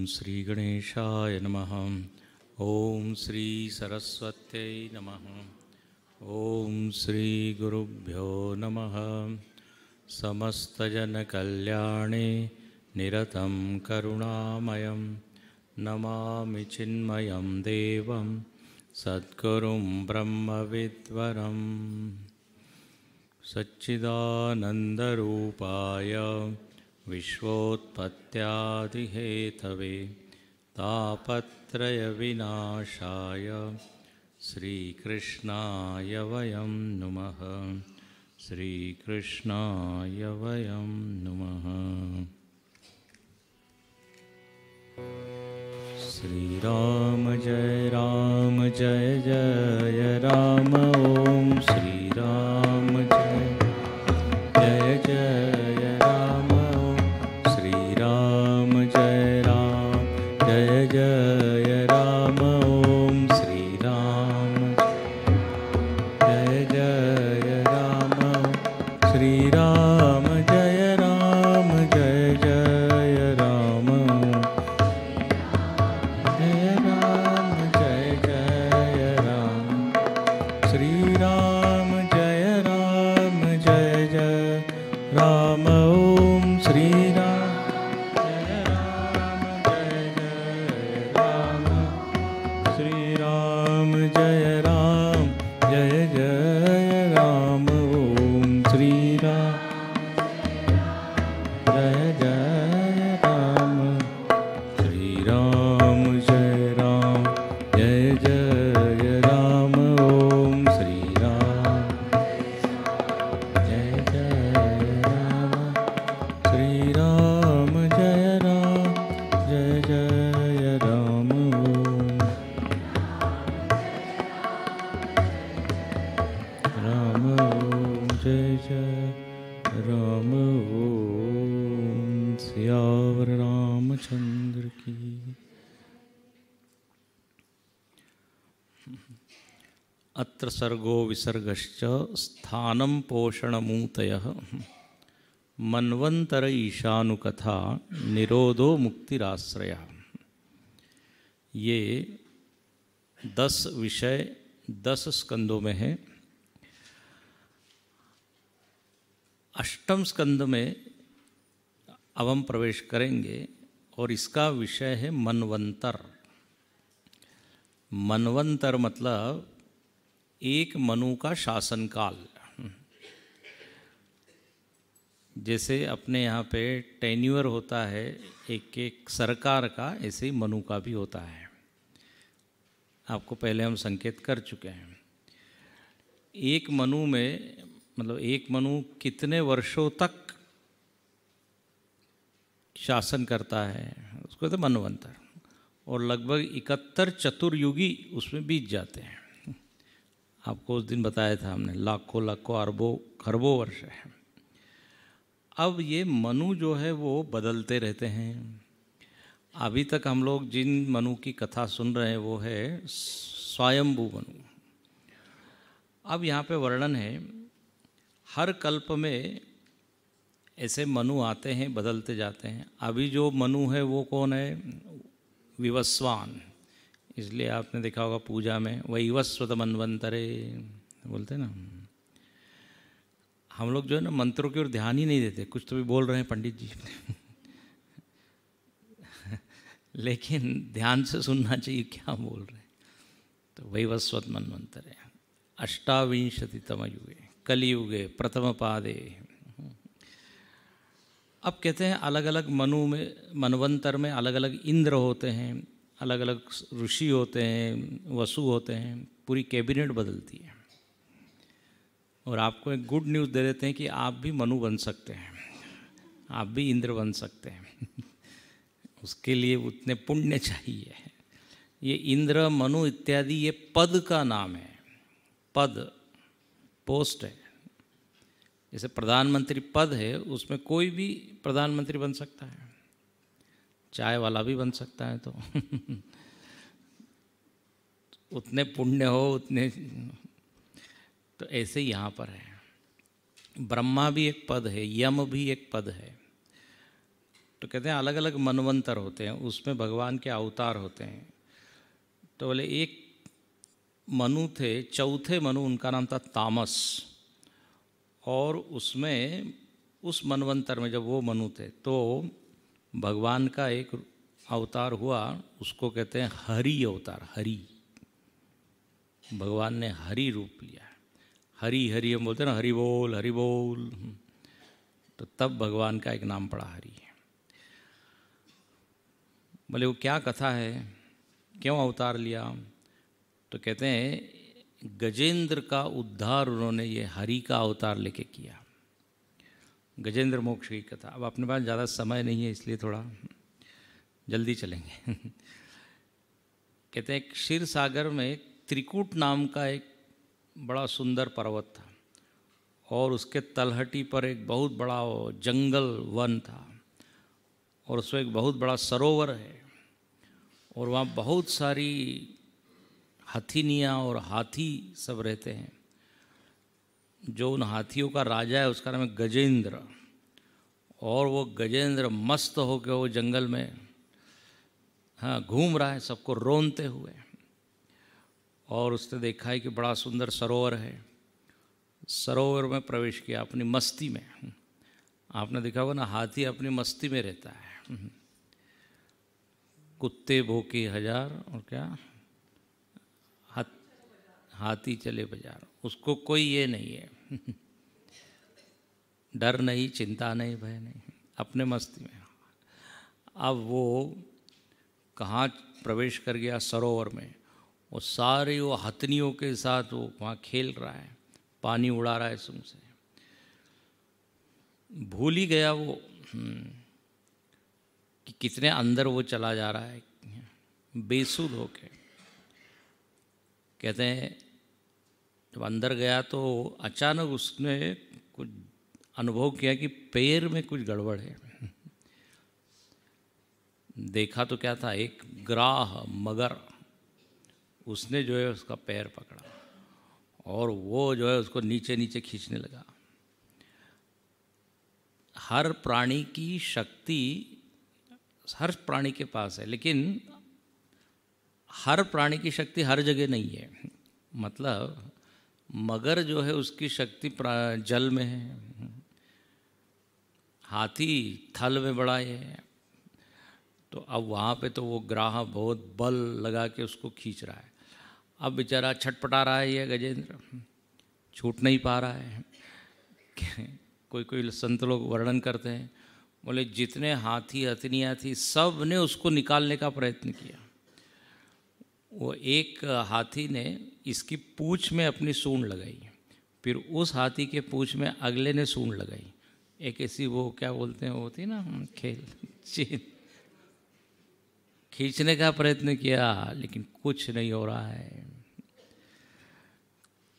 श्री गणेशाय नमः। ओम श्री सरस्वत्यै नमः। ओम श्री गुरुभ्यो नमः। समस्तजनकल्याणे निरतं करुणामयं नमामि चिन्मयं देवं सद्गुरुं ब्रह्मविद्वरं सच्चिदानन्दरूपाय विश्वोत्पत्त्यादिहेतवे तापत्रयविनाशाय श्रीकृष्णाय वयं नुमः। श्रीकृष्णाय वयं नुमः। श्रीराम जय जय राम। ओम श्रीराम जय जय राम। श्रीराम जय जय राम। ओम श्रीराम जय जय राम। श्रीराम जय जय राम। जय राम जय जय राम। श्रीराम जय जय राम। ओम श्रीराम श्रीराम जय जय राम। ओम श्रीराम जय जय राम। श्रीराम जय जय राम। ओम श्रीराम जय जय राम। श्रीराम जय जय राम। राम ओम जय राम। ओम सियावर रामचंद्र की। अत्र सर्गो विसर्गश्च स्थानं पोषणमूतयः मन्वंतर ईशानुकथा निरोधो मुक्तिराश्रयः। ये 10 विषय 10 स्कंदों में है। अष्टम स्कंद में अब हम प्रवेश करेंगे और इसका विषय है मनवंतर। मनवंतर मतलब एक मनु का शासनकाल। जैसे अपने यहाँ पे टेन्यूअर होता है एक सरकार का, ऐसे ही मनु का भी होता है। आपको पहले हम संकेत कर चुके हैं। एक मनु में मतलब एक मनु कितने वर्षों तक शासन करता है उसको कहते मनवंतर। और लगभग 71 चतुर्युगी उसमें बीत जाते हैं। आपको उस दिन बताया था हमने, लाखों अरबों खरबों वर्ष है। अब ये मनु जो है वो बदलते रहते हैं। अभी तक हम लोग जिन मनु की कथा सुन रहे हैं वो है स्वयंभू मनु। अब यहाँ पे वर्णन है, हर कल्प में ऐसे मनु आते हैं, बदलते जाते हैं। अभी जो मनु है वो कौन है? विवस्वान। इसलिए आपने देखा होगा पूजा में वैवस्वत मनवंतरे बोलते हैं ना। हम लोग जो है ना मंत्रों की ओर ध्यान ही नहीं देते। कुछ तो भी बोल रहे हैं पंडित जी लेकिन ध्यान से सुनना चाहिए क्या बोल रहे हैं। तो वैवस्वत मनवंतरे अष्टाविंशतितम युगे कलियुगे प्रथम पादे। अब कहते हैं अलग अलग मनु में मनवंतर में अलग अलग इंद्र होते हैं, अलग अलग ऋषि होते हैं, वसु होते हैं। पूरी कैबिनेट बदलती है। और आपको एक गुड न्यूज़ दे देते हैं कि आप भी मनु बन सकते हैं, आप भी इंद्र बन सकते हैं उसके लिए उतने पुण्य चाहिए। ये इंद्र मनु इत्यादि ये पद का नाम है। पद पोस्ट है। जैसे प्रधानमंत्री पद है, उसमें कोई भी प्रधानमंत्री बन सकता है, चाय वाला भी बन सकता है। तो उतने पुण्य हो उतने। तो ऐसे ही यहाँ पर है। ब्रह्मा भी एक पद है, यम भी एक पद है। तो कहते हैं अलग अलग मनवंतर होते हैं, उसमें भगवान के अवतार होते हैं। तो बोले एक मनु थे, चौथे मनु, उनका नाम था तामस। और उसमें उस मनवंतर में जब वो मनु थे तो भगवान का एक अवतार हुआ, उसको कहते हैं हरि अवतार। हरि, भगवान ने हरि रूप लिया। हरि हरि हम बोलते हैं ना, हरि बोल हरि बोल। तो तब भगवान का एक नाम पड़ा हरि। बोले वो क्या कथा है, क्यों अवतार लिया? तो कहते हैं गजेंद्र का उद्धार उन्होंने ये हरि का अवतार लेके किया। गजेंद्र मोक्ष की कथा। अब अपने पास ज़्यादा समय नहीं है, इसलिए थोड़ा जल्दी चलेंगे। कहते हैं क्षीर सागर में त्रिकूट नाम का एक बड़ा सुंदर पर्वत था, और उसके तलहटी पर एक बहुत बड़ा जंगल वन था, और उसमें एक बहुत बड़ा सरोवर है, और वहाँ बहुत सारी हथिनियाँ और हाथी सब रहते हैं। जो उन हाथियों का राजा है उसका नाम है गजेंद्र। और वो गजेंद्र मस्त होकर वो जंगल में घूम रहा है, सबको रोनते हुए। और उसने देखा है कि बड़ा सुंदर सरोवर है। सरोवर में प्रवेश किया अपनी मस्ती में। आपने देखा होगा ना, हाथी अपनी मस्ती में रहता है। कुत्ते भौंके हजार, और क्या हाथी चले बाजार। उसको कोई ये नहीं है, डर नहीं, चिंता नहीं, भय नहीं, अपने मस्ती में। अब वो कहाँ प्रवेश कर गया? सरोवर में। वो सारे वो हथनियों के साथ वो वहाँ खेल रहा है, पानी उड़ा रहा है सूंघ से। भूल ही गया वो कि कितने अंदर वो चला जा रहा है, बेसुध होके। कहते हैं जब अंदर गया तो अचानक उसने कुछ अनुभव किया कि पैर में कुछ गड़बड़ है। देखा तो क्या था, एक ग्राह मगर, उसने जो है उसका पैर पकड़ा, और वो जो है उसको नीचे नीचे खींचने लगा। हर प्राणी की शक्ति हर प्राणी के पास है, लेकिन हर प्राणी की शक्ति हर जगह नहीं है। मतलब मगर जो है उसकी शक्ति जल में है, हाथी थल में बड़ा है। तो अब वहाँ पे तो वो ग्राह बहुत बल लगा के उसको खींच रहा है। अब बेचारा छटपटा रहा है ये गजेंद्र, छूट नहीं पा रहा है। कोई कोई संत लोग वर्णन करते हैं, बोले जितने हाथी हथनियाँ थी सब ने उसको निकालने का प्रयत्न किया। वो एक हाथी ने इसकी पूँछ में अपनी सूंड लगाई, फिर उस हाथी के पूँछ में अगले ने सूंड लगाई। एक ऐसी वो क्या बोलते हैं, वो होती ना खेल, खींचने का प्रयत्न किया, लेकिन कुछ नहीं हो रहा है।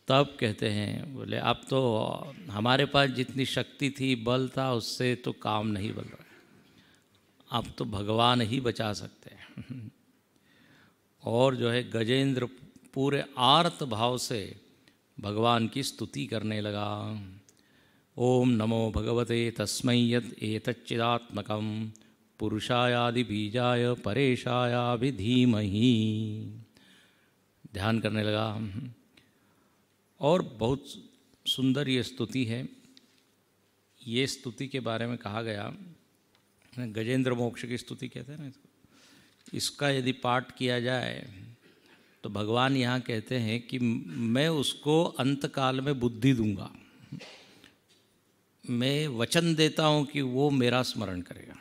तब कहते हैं, बोले अब तो हमारे पास जितनी शक्ति थी, बल था, उससे तो काम नहीं बन रहा है। अब तो भगवान ही बचा सकते हैं। और जो है गजेंद्र पूरे आर्त भाव से भगवान की स्तुति करने लगा। ओम नमो भगवते तस्मै यत् एतच्चिदात्मकं पुरुषायादि बीजाय परेशायाभि धीमहि। ध्यान करने लगा। और बहुत सुंदर ये स्तुति है। ये स्तुति के बारे में कहा गया, गजेंद्र मोक्ष की स्तुति कहते हैं ना इसको। इसका यदि पाठ किया जाए तो भगवान यहाँ कहते हैं कि मैं उसको अंतकाल में बुद्धि दूंगा, मैं वचन देता हूँ कि वो मेरा स्मरण करेगा।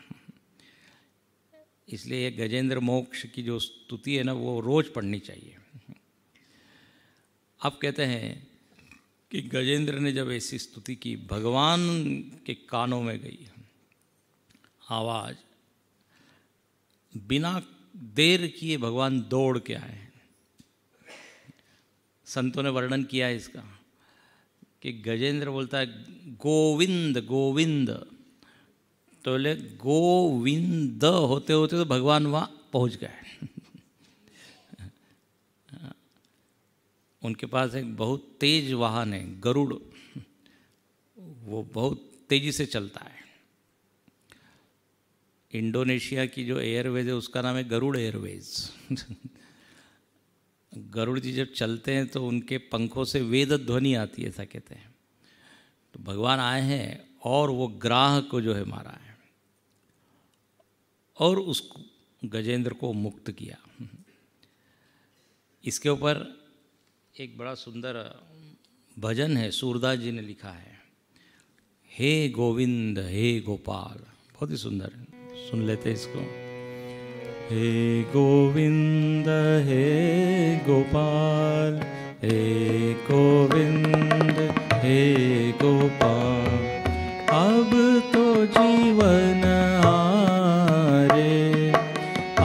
इसलिए ये गजेंद्र मोक्ष की जो स्तुति है ना, वो रोज़ पढ़नी चाहिए। अब कहते हैं कि गजेंद्र ने जब ऐसी स्तुति की, भगवान के कानों में गई आवाज़, बिना देर किए भगवान दौड़ के आए। संतों ने वर्णन किया है इसका कि गजेंद्र बोलता है गोविंद गोविंद, तो बोले गोविंद होते होते तो भगवान वहाँ पहुँच गए। उनके पास एक बहुत तेज वाहन है गरुड़, वो बहुत तेजी से चलता है। इंडोनेशिया की जो एयरवेज है उसका नाम है गरुड़ एयरवेज। गरुड़ जी जब चलते हैं तो उनके पंखों से वेद ध्वनि आती है, ऐसा कहते हैं। तो भगवान आए हैं और वो ग्राह को जो है मारा है और उस गजेंद्र को मुक्त किया। इसके ऊपर एक बड़ा सुंदर भजन है, सूरदास जी ने लिखा है, हे गोविंद हे गोपाल, बहुत ही सुंदर है, सुन लेते इसको। हे गोविंद हे गोपाल, हे गोविंद हे गोपाल, अब तो जीवन आरे,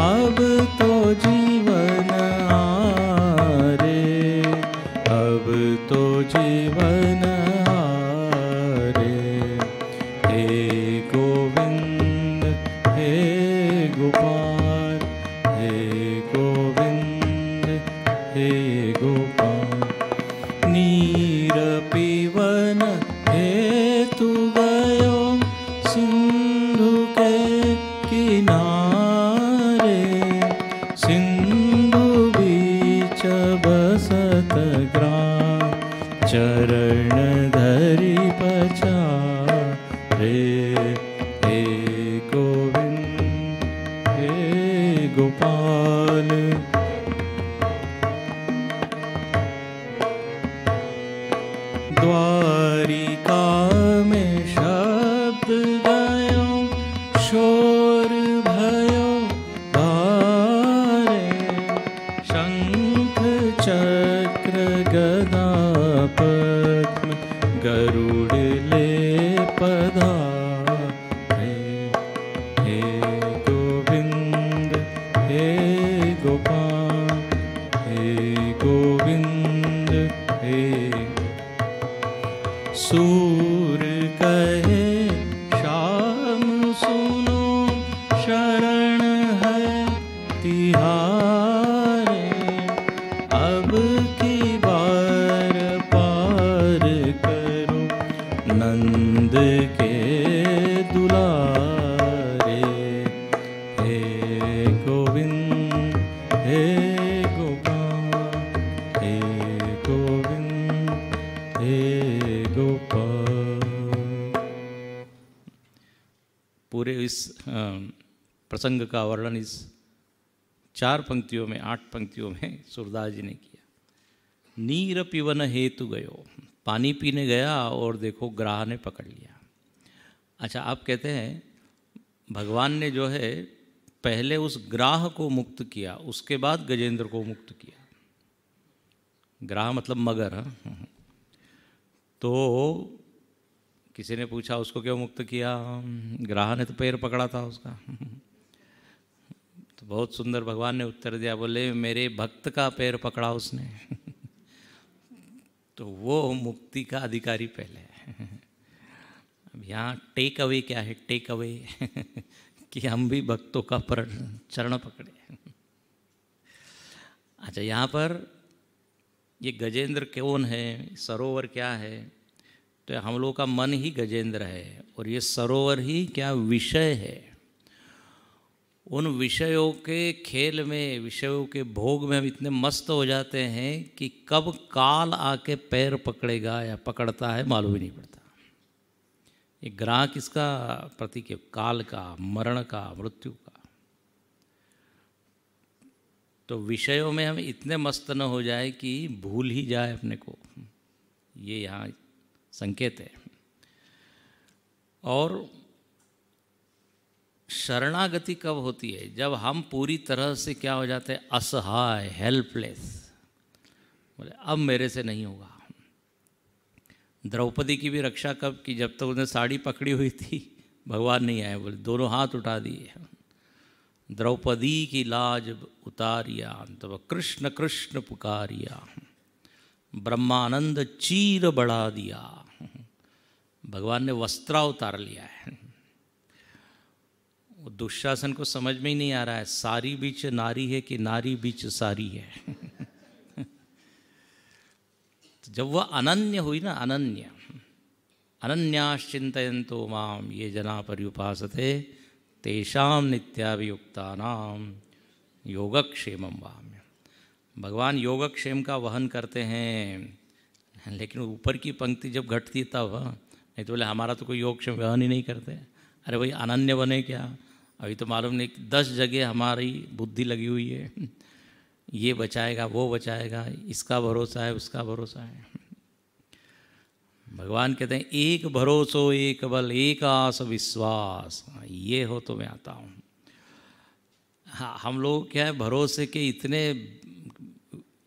अब तो जीवन आरे, अब तो जीवन आरे। हे गोविंद हे गोपाल, हे गोविंद हे गोपाल, नीर पीवन हेतु गयो सिंधु के किनारे, सिंधु बीच बसत ग्राम, चरण धरि पछारे। हे गोविंद हे गोपाल, द्वारिका में शब्द गयो, शोर भयो भारे, शंख चक्र गदा पद्म गरुड़ ले पधारे। हे गोविंद हे गोपाल, हे गोविंद हे। सूर कहे श्याम सुनो, शरण है तिहारे, अब की बार पार करो नंद के दुलारे। हे गोविंद हे गोपाल, हे गोविंद हे गोपाल। पूरे इस प्रसंग का वर्णन इस 4 पंक्तियों में, 8 पंक्तियों में सूरदास जी ने किया। नीर पीवन हेतु गयो, पानी पीने गया और देखो ग्राह ने पकड़ लिया। अच्छा, आप कहते हैं भगवान ने जो है पहले उस ग्राह को मुक्त किया, उसके बाद गजेंद्र को मुक्त किया। ग्राह मतलब मगर। तो किसी ने पूछा उसको क्यों मुक्त किया, ग्राह ने तो पैर पकड़ा था उसका। तो बहुत सुंदर भगवान ने उत्तर दिया, बोले मेरे भक्त का पैर पकड़ा उसने। तो वो मुक्ति का अधिकारी पहले है। अब यहाँ टेक अवे क्या है, टेक अवे कि हम भी भक्तों का चरण पकड़े। अच्छा, यहाँ पर ये गजेंद्र कौन है, सरोवर क्या है, तो हम लोगों का मन ही गजेंद्र है और ये सरोवर ही क्या विषय है। उन विषयों के खेल में, विषयों के भोग में हम इतने मस्त हो जाते हैं कि कब काल आके पैर पकड़ेगा या पकड़ता है मालूम ही नहीं पड़ता। ये ग्राह किसका प्रतीक है, काल का, मरण का, मृत्यु का। तो विषयों में हम इतने मस्त न हो जाए कि भूल ही जाए अपने को, ये यहाँ संकेत है। और शरणागति कब होती है, जब हम पूरी तरह से क्या हो जाते हैं, असहाय, हेल्पलेस। बोले अब मेरे से नहीं होगा। द्रौपदी की भी रक्षा कब की, जब तक उन्हें साड़ी पकड़ी हुई थी, भगवान नहीं आए, बोले दोनों हाथ उठा दिए, द्रौपदी की लाज उतारिया, तब कृष्ण कृष्ण पुकारिया। ब्रह्मानंद चीर बढ़ा दिया। भगवान ने वस्त्रा उतार लिया है। वो दुशासन को समझ में ही नहीं आ रहा है, सारी बीच नारी है कि नारी बीच सारी है। तो जब वह अनन्य हुई ना, अनन्य, अनन्याश्चिन्तयन्तो माम ये जना पर्युपासते तेषाम नित्याभियुक्तानाम योगक्षेमम वाम्य। भगवान योगक्षेम का वहन करते हैं, लेकिन ऊपर की पंक्ति जब घटती तब, नहीं तो बोले हमारा तो कोई योगक्षेम वहन ही नहीं करते। अरे भाई अनन्य बने क्या? अभी तो मालूम नहीं 10 जगह हमारी बुद्धि लगी हुई है, ये बचाएगा वो बचाएगा, इसका भरोसा है उसका भरोसा है। भगवान कहते हैं एक भरोसो एक बल एक आस विश्वास, ये हो तो मैं आता हूँ। हाँ, हम लोग क्या है, भरोसे के इतने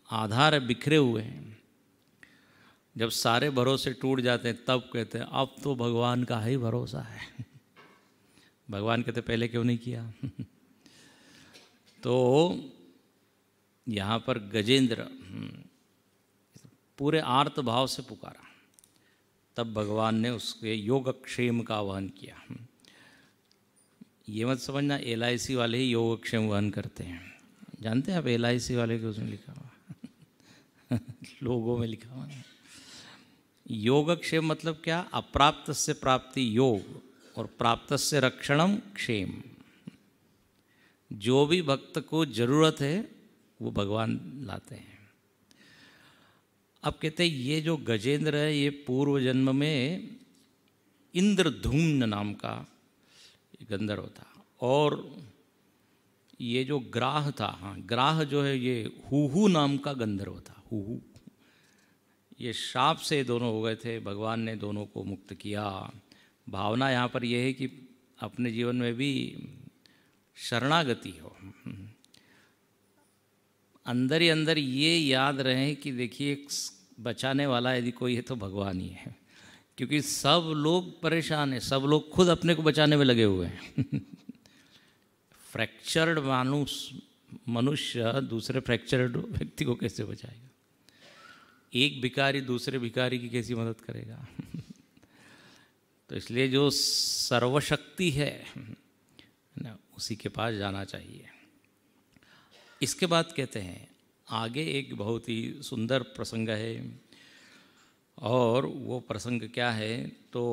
आधार बिखरे हुए हैं, जब सारे भरोसे टूट जाते हैं तब कहते हैं अब तो भगवान का ही भरोसा है। भगवान कहते पहले क्यों नहीं किया? तो यहाँ पर गजेंद्र पूरे आर्त भाव से पुकारा, तब भगवान ने उसके योगक्षेम का वहन किया। ये मत समझना LIC वाले ही योगक्षेम वहन करते हैं। जानते हैं आप LIC वाले के उसमें लिखा हुआ लोगों में लिखा हुआ है योगक्षेम मतलब क्या? अप्राप्त से प्राप्ति योग और प्राप्त से रक्षणम क्षेम। जो भी भक्त को जरूरत है वो भगवान लाते हैं। अब कहते हैं ये जो गजेंद्र है ये पूर्व जन्म में इंद्रधूम्न नाम का गंधर्व था, और ये जो ग्राह था, हाँ ग्राह जो है ये हुहू नाम का गंधर्व था। हुहू, ये शाप से दोनों हो गए थे, भगवान ने दोनों को मुक्त किया। भावना यहाँ पर यह है कि अपने जीवन में भी शरणागति हो, अंदर ही अंदर ये याद रहे कि देखिए बचाने वाला यदि कोई है तो भगवान ही है, क्योंकि सब लोग परेशान हैं, सब लोग खुद अपने को बचाने में लगे हुए हैं। फ्रैक्चर्ड मनुष्य दूसरे फ्रैक्चर्ड व्यक्ति को कैसे बचाएगा? एक भिखारी दूसरे भिखारी की कैसी मदद करेगा? तो इसलिए जो सर्वशक्ति है ना, उसी के पास जाना चाहिए। इसके बाद कहते हैं आगे एक बहुत ही सुंदर प्रसंग है, और वो प्रसंग क्या है तो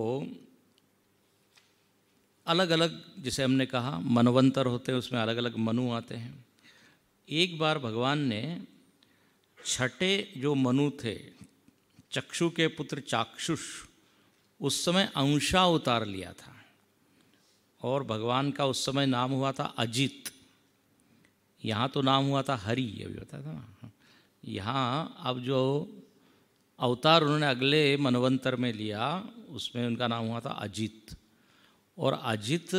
अलग अलग, जैसे हमने कहा मनवंतर होते हैं, उसमें अलग अलग मनु आते हैं। एक बार भगवान ने छठे जो मनु थे, चक्षु के पुत्र चाक्षुष, उस समय अंशा उतार लिया था, और भगवान का उस समय नाम हुआ था अजित। यहाँ तो नाम हुआ था हरि, अभी बताया था ना। यहाँ अब जो अवतार उन्होंने अगले मनवंतर में लिया, उसमें उनका नाम हुआ था अजित, और अजित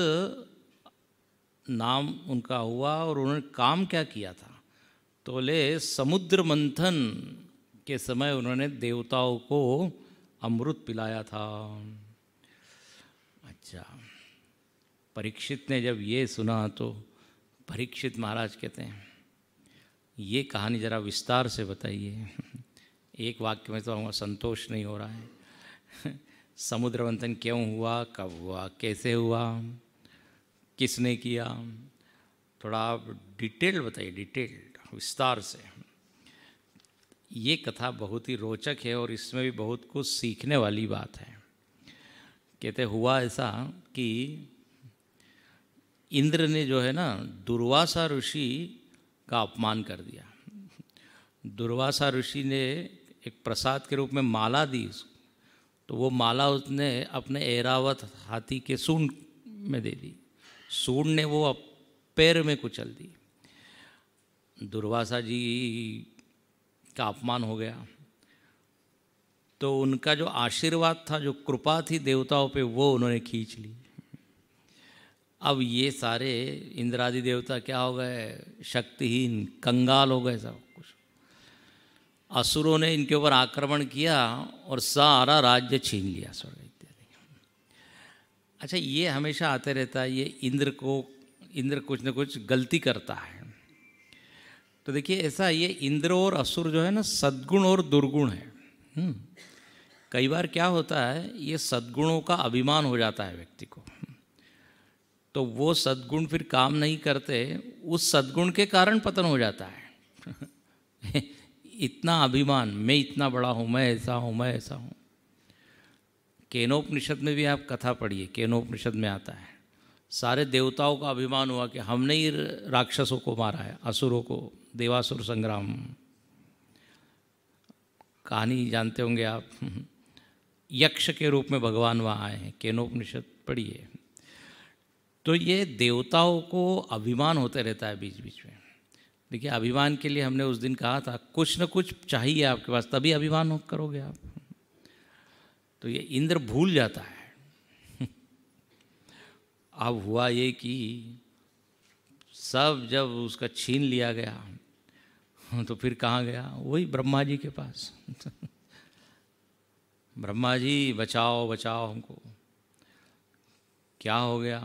नाम उनका हुआ। और उन्होंने काम क्या किया था तो बोले समुद्र मंथन के समय उन्होंने देवताओं को अमृत पिलाया था। अच्छा, परीक्षित ने जब ये सुना तो परीक्षित महाराज कहते हैं ये कहानी ज़रा विस्तार से बताइए। एक वाक्य में तो हमको संतोष नहीं हो रहा है। समुद्र मंथन क्यों हुआ, कब हुआ, कैसे हुआ, किसने किया, थोड़ा आप डिटेल बताइए, डिटेल विस्तार से। ये कथा बहुत ही रोचक है और इसमें भी बहुत कुछ सीखने वाली बात है। कहते हुआ ऐसा कि इंद्र ने जो है ना दुर्वासा ऋषि का अपमान कर दिया। दुर्वासा ऋषि ने एक प्रसाद के रूप में माला दी, तो वो माला उसने अपने ऐरावत हाथी के सूंड में दे दी। सूंड ने वो पैर में कुचल दी। दुर्वासा जी का अपमान हो गया। तो उनका जो आशीर्वाद था, जो कृपा थी देवताओं पे, वो उन्होंने खींच ली। अब ये सारे इंद्रादि देवता क्या हो गए, शक्तिहीन, कंगाल हो गए सब कुछ। असुरों ने इनके ऊपर आक्रमण किया और सारा राज्य छीन लिया, स्वर्ग इत्यादि। अच्छा, ये हमेशा आते रहता है, ये इंद्र कुछ न कुछ गलती करता है। तो देखिए ऐसा, ये इंद्र और असुर जो है ना, सद्गुण और दुर्गुण है। कई बार क्या होता है, ये सद्गुणों का अभिमान हो जाता है व्यक्ति को, तो वो सद्गुण फिर काम नहीं करते, उस सद्गुण के कारण पतन हो जाता है। इतना अभिमान, मैं इतना बड़ा हूँ, मैं ऐसा हूँ, मैं ऐसा हूँ। केनोपनिषद में भी आप कथा पढ़िए, केनोपनिषद में आता है, सारे देवताओं का अभिमान हुआ कि हमने ही राक्षसों को मारा है, असुरों को, देवासुर संग्राम। कहानी जानते होंगे आप, यक्ष के रूप में भगवान वहाँ आए हैं, केनोपनिषद पढ़िए। तो ये देवताओं को अभिमान होते रहता है बीच बीच में। देखिए अभिमान के लिए हमने उस दिन कहा था, कुछ न कुछ चाहिए आपके पास, तभी अभिमान करोगे आप। तो ये इंद्र भूल जाता है। अब हुआ ये कि सब जब उसका छीन लिया गया तो फिर कहाँ गया, वही ब्रह्मा जी के पास। ब्रह्मा जी बचाओ बचाओ हमको। क्या हो गया?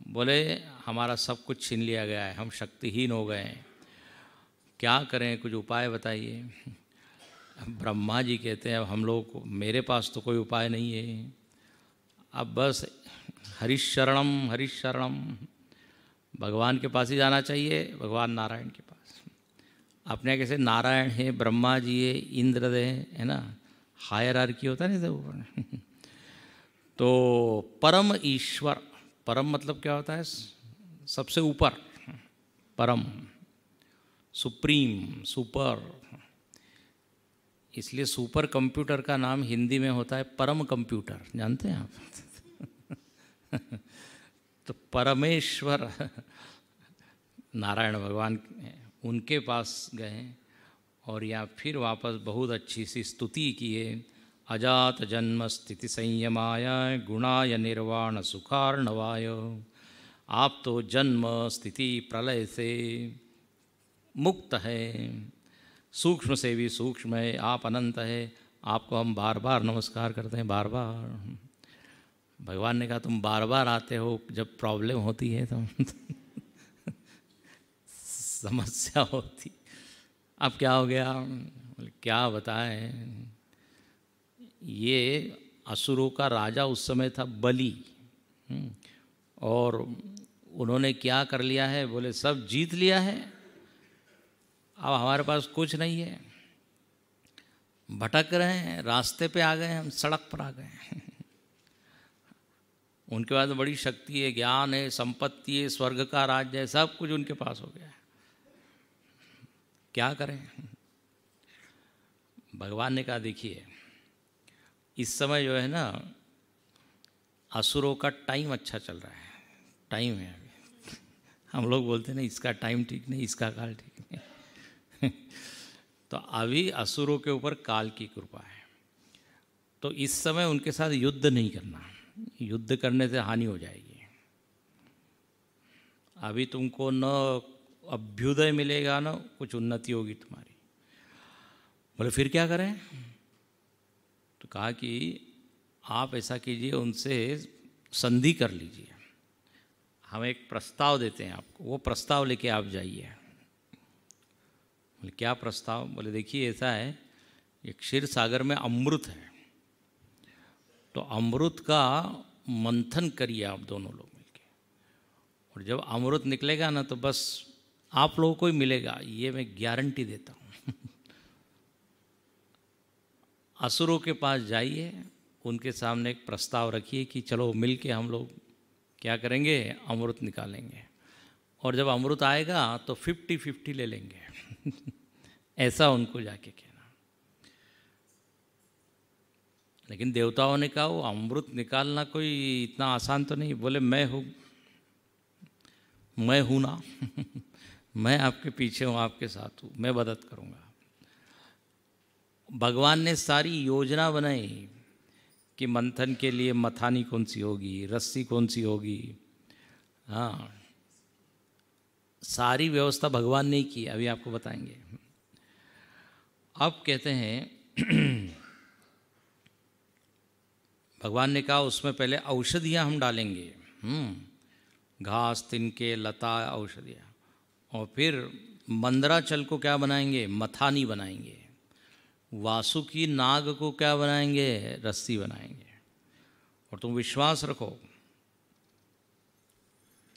बोले हमारा सब कुछ छीन लिया गया है, हम शक्तिहीन हो गए हैं, क्या करें, कुछ उपाय बताइए। ब्रह्मा जी कहते हैं अब हम लोग को, मेरे पास तो कोई उपाय नहीं है, अब बस हरिशरणम हरिशरणम, भगवान के पास ही जाना चाहिए, भगवान नारायण के पास। अपने कैसे नारायण है, ब्रह्मा जी है, इंद्र है ना, हायरार्की होता नहीं था ऊपर। तो परम ईश्वर, परम मतलब क्या होता है, सबसे ऊपर, परम, सुप्रीम, सुपर। इसलिए सुपर कंप्यूटर का नाम हिंदी में होता है परम कंप्यूटर, जानते हैं आप। तो परमेश्वर नारायण भगवान उनके पास गए और यहाँ फिर वापस बहुत अच्छी सी स्तुति किए। अजात जन्म स्थिति संयमाय गुणाय निर्वाण सुखार्णवाय। आप तो जन्म स्थिति प्रलय से मुक्त है, सूक्ष्म से भी सूक्ष्म है, आप अनंत है, आपको हम बार बार नमस्कार करते हैं, बार बार। भगवान ने कहा तुम बार बार आते हो जब प्रॉब्लम होती है, तो समस्या होती। अब क्या हो गया? क्या बताएं, ये असुरों का राजा उस समय था बलि, और उन्होंने क्या कर लिया है, बोले सब जीत लिया है, अब हमारे पास कुछ नहीं है, भटक रहे हैं, रास्ते पे आ गए, हम सड़क पर आ गए हैं। उनके पास बड़ी शक्ति है, ज्ञान है, संपत्ति है, स्वर्ग का राज्य है, सब कुछ उनके पास हो गया है, क्या करें? भगवान ने कहा देखिए इस समय जो है ना असुरों का टाइम अच्छा चल रहा है, टाइम है अभी। हम लोग बोलते हैं ना इसका टाइम ठीक नहीं, इसका काल ठीक नहीं। तो अभी असुरों के ऊपर काल की कृपा है, तो इस समय उनके साथ युद्ध नहीं करना, युद्ध करने से हानि हो जाएगी। अभी तुमको न अभ्युदय मिलेगा, न कुछ उन्नति होगी तुम्हारी। बोले फिर क्या करें? तो कहा कि आप ऐसा कीजिए, उनसे संधि कर लीजिए, हम एक प्रस्ताव देते हैं आपको, वो प्रस्ताव लेके आप जाइए। बोले क्या प्रस्ताव? बोले देखिए ऐसा है, एक क्षीर सागर में अमृत है, तो अमृत का मंथन करिए आप दोनों लोग मिलके, और जब अमृत निकलेगा ना तो बस आप लोगों को ही मिलेगा, ये मैं गारंटी देता हूँ। असुरों के पास जाइए, उनके सामने एक प्रस्ताव रखिए कि चलो मिल के हम लोग क्या करेंगे, अमृत निकालेंगे, और जब अमृत आएगा तो 50-50 ले लेंगे। ऐसा उनको जाके कहना। लेकिन देवताओं ने कहा वो अमृत निकालना कोई इतना आसान तो नहीं। बोले मैं हूँ ना। मैं आपके पीछे हूँ, आपके साथ हूँ, मैं मदद करूँगा। भगवान ने सारी योजना बनाई कि मंथन के लिए मथानी कौन सी होगी, रस्सी कौन सी होगी, हाँ सारी व्यवस्था भगवान ने की, अभी आपको बताएंगे। अब कहते हैं भगवान ने कहा उसमें पहले औषधियाँ हम डालेंगे, घास, तिनके, लता, औषधियाँ, और फिर मंदराचल को क्या बनाएंगे? मथानी बनाएंगे। वासुकी नाग को क्या बनाएंगे? रस्सी बनाएंगे। और तुम विश्वास रखो,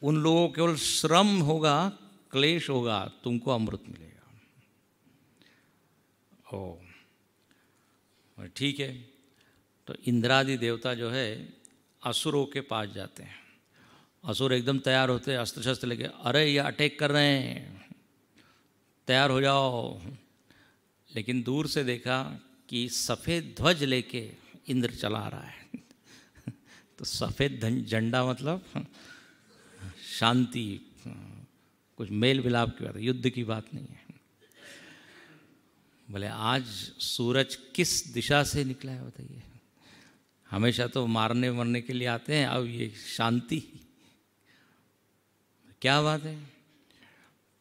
उन लोगों को केवल श्रम होगा, क्लेश होगा, तुमको अमृत मिलेगा। ओ ठीक है। तो इंद्रादि देवता जो है असुरों के पास जाते हैं। असुर एकदम तैयार होते हैं, अस्त्र शस्त्र लेके, अरे ये अटैक कर रहे हैं, तैयार हो जाओ। लेकिन दूर से देखा कि सफ़ेद ध्वज लेके इंद्र चला आ रहा है। तो सफ़ेद झंडा मतलब शांति, कुछ मेल मिलाप की बात है, युद्ध की बात नहीं है। बोले आज सूरज किस दिशा से निकला है बताइए? हमेशा तो मारने मरने के लिए आते हैं, अब ये शांति, क्या बात है?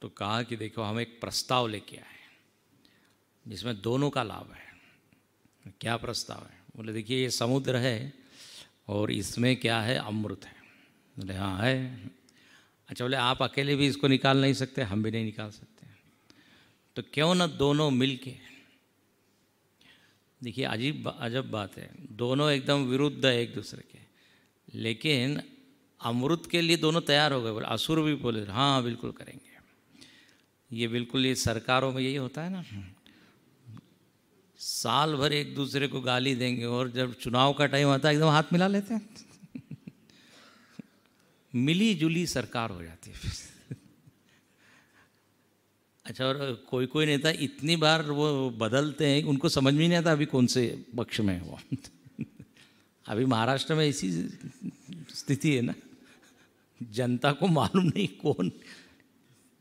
तो कहा कि देखो हम एक प्रस्ताव लेके आए जिसमें दोनों का लाभ है। क्या प्रस्ताव है? बोले देखिए ये समुद्र है और इसमें क्या है? अमृत है। बोले हाँ है। अच्छा, बोले आप अकेले भी इसको निकाल नहीं सकते? हम भी नहीं निकाल सकते। तो क्यों न दोनों मिलके, देखिए अजब बात है, दोनों एकदम विरुद्ध है एक दूसरे के, लेकिन अमृत के लिए दोनों तैयार हो गए। बोले असुर भी बोले हाँ बिल्कुल करेंगे। ये बिल्कुल, ये सरकारों में यही होता है ना, साल भर एक दूसरे को गाली देंगे और जब चुनाव का टाइम आता है एकदम हाथ मिला लेते हैं। मिली जुली सरकार हो जाती है। अच्छा, और कोई कोई नेता इतनी बार वो बदलते हैं, उनको समझ में नहीं आता अभी कौन से पक्ष में है वो। अभी महाराष्ट्र में इसी स्थिति है ना, जनता को मालूम नहीं कौन,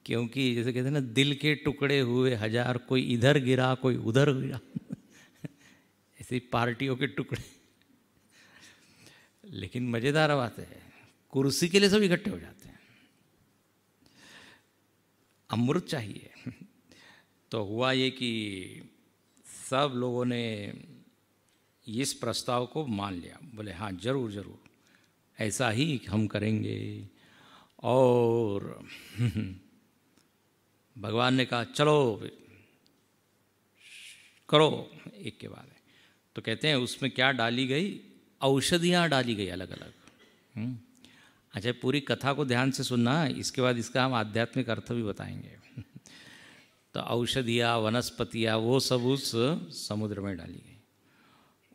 क्योंकि जैसे कहते हैं ना, दिल के टुकड़े हुए हजार, कोई इधर गिरा कोई उधर गिरा। ऐसी पार्टियों के टुकड़े। लेकिन मज़ेदार बात है, कुर्सी के लिए सब इकट्ठे हो जाते हैं। अमृत चाहिए। तो हुआ ये कि सब लोगों ने इस प्रस्ताव को मान लिया। बोले हाँ जरूर जरूर, ऐसा ही हम करेंगे। और भगवान ने कहा चलो करो एक के बाद। तो कहते हैं उसमें क्या डाली गई? औषधियाँ डाली गई अलग अलग। अच्छा, पूरी कथा को ध्यान से सुनना, इसके बाद इसका हम आध्यात्मिक अर्थ भी बताएंगे। तो औषधियाँ, वनस्पतियाँ, वो सब उस समुद्र में डाली गई।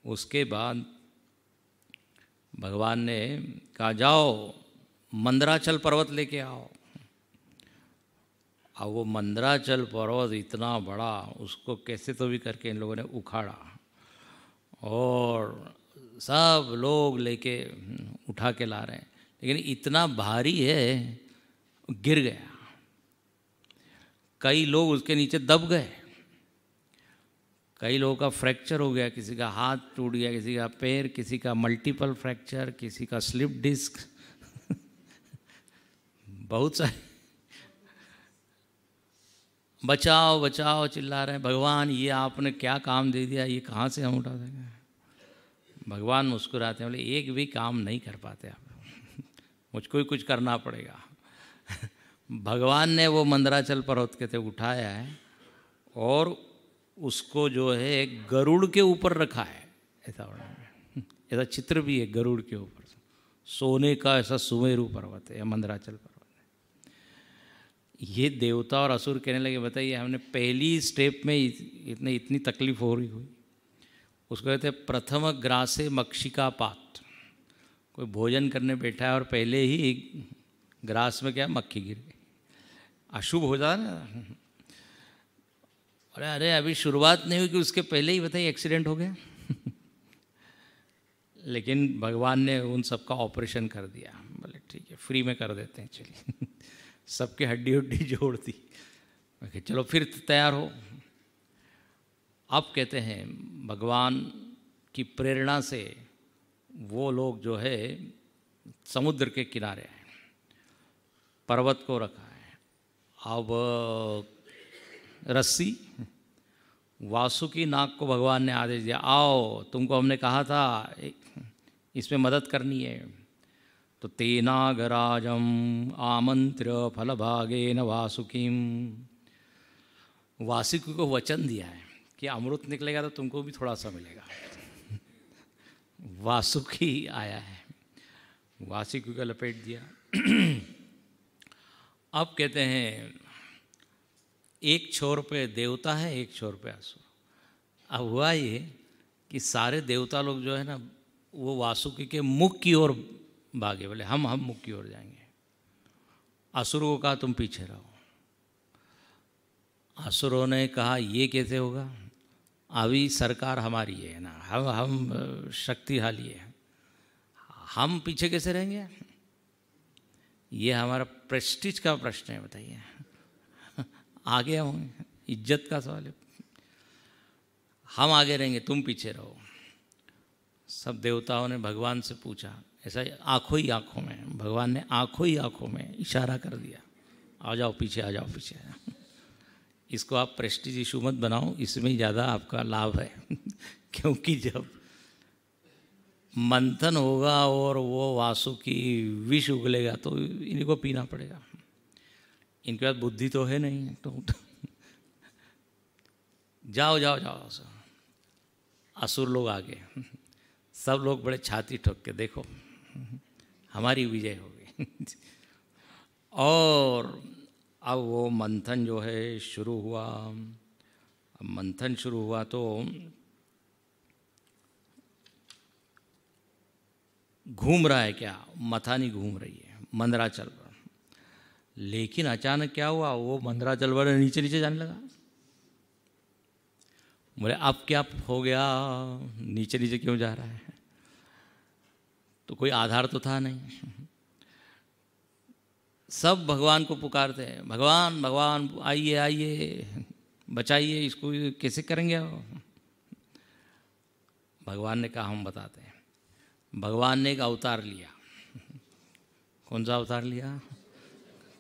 उसके बाद भगवान ने कहा जाओ मंदराचल पर्वत लेके आओ। अब वो मंदराचल पर्वत इतना बड़ा, उसको कैसे तो भी करके इन लोगों ने उखाड़ा और सब लोग लेके उठा के ला रहे हैं, लेकिन इतना भारी है गिर गया। कई लोग उसके नीचे दब गए, कई लोगों का फ्रैक्चर हो गया, किसी का हाथ टूट गया, किसी का पैर, किसी का मल्टीपल फ्रैक्चर, किसी का स्लिप डिस्क। बहुत सारे बचाओ बचाओ चिल्ला रहे हैं। भगवान ये आपने क्या काम दे दिया, ये कहाँ से हम उठा देंगे? भगवान मुस्कुराते हैं, बोले एक भी काम नहीं कर पाते आप, मुझको ही कुछ करना पड़ेगा। भगवान ने वो मंदराचल पर्वत के थे उठाया है और उसको जो है गरुड़ के ऊपर रखा है। ऐसा चित्र भी है गरुड़ के ऊपर, सोने का ऐसा सुमेरु पर्वत है मंदराचल पर्वत। ये देवता और असुर कहने लगे बताइए हमने पहली स्टेप में इतनी तकलीफ हो रही हुई। उसको कहते हैं प्रथम ग्रासे मक्षिका पात। कोई भोजन करने बैठा है और पहले ही ग्रास में क्या मक्खी गिर गई, अशुभ हो जाए ना। अरे अरे अभी शुरुआत नहीं हुई कि उसके पहले ही बताइए एक्सीडेंट हो गया। लेकिन भगवान ने उन सब का ऑपरेशन कर दिया। बोले ठीक है फ्री में कर देते हैं, चलिए। सबके हड्डी हड्डी जोड़ दी, चलो फिर तैयार हो। अब कहते हैं भगवान की प्रेरणा से वो लोग जो है समुद्र के किनारे हैं, पर्वत को रखा है। अब रस्सी, वासुकी नाग को भगवान ने आदेश दिया आओ तुमको हमने कहा था इसमें मदद करनी है। तो तेनागराजम आमंत्र्य फलभागेन वासुकीम, वासुकी को वचन दिया है कि अमृत निकलेगा तो तुमको भी थोड़ा सा मिलेगा। वासुकी आया है, वासुकी को लपेट दिया। अब कहते हैं एक छोर पे देवता है, एक छोर पे असुर। अब हुआ ये कि सारे देवता लोग जो है ना वो वासुकी के मुख की ओर भागे, बोले हम मुख की ओर जाएंगे। असुरों को कहा तुम पीछे रहो। असुरों ने कहा ये कैसे होगा, अभी सरकार हमारी है ना, हम शक्तिशाली है, हम पीछे कैसे रहेंगे, ये हमारा प्रेस्टीज का प्रश्न है, बताइए आगे होंगे, इज्जत का सवाल है, हम आगे रहेंगे तुम पीछे रहो। सब देवताओं ने भगवान से पूछा, ऐसा आंखों ही आंखों में, भगवान ने आंखों ही आंखों में इशारा कर दिया, आ जाओ पीछे, आ जाओ पीछे। इसको आप प्रेस्टीज इशू मत बनाओ, इसमें ही ज़्यादा आपका लाभ है क्योंकि जब मंथन होगा और वो वासुकी विष उगलेगा तो इन्हीं को पीना पड़ेगा, इनके पास बुद्धि तो है नहीं। तो जाओ जाओ जाओ, असुर लोग आगे, सब लोग बड़े छाती ठोक के देखो हमारी विजय होगी। और अब वो मंथन जो है शुरू हुआ। अब मंथन शुरू हुआ तो घूम रहा है क्या, मथानी घूम रही है मंदराचल पर। लेकिन अचानक क्या हुआ, वो मंदराचल पर नीचे नीचे जाने लगा। बोले अब क्या हो गया, नीचे नीचे क्यों जा रहा है, तो कोई आधार तो था नहीं। सब भगवान को पुकारते हैं, भगवान भगवान आइए आइए बचाइए इसको, कैसे करेंगे आप। भगवान ने कहा हम बताते हैं। भगवान ने एक अवतार लिया। कौन सा अवतार लिया,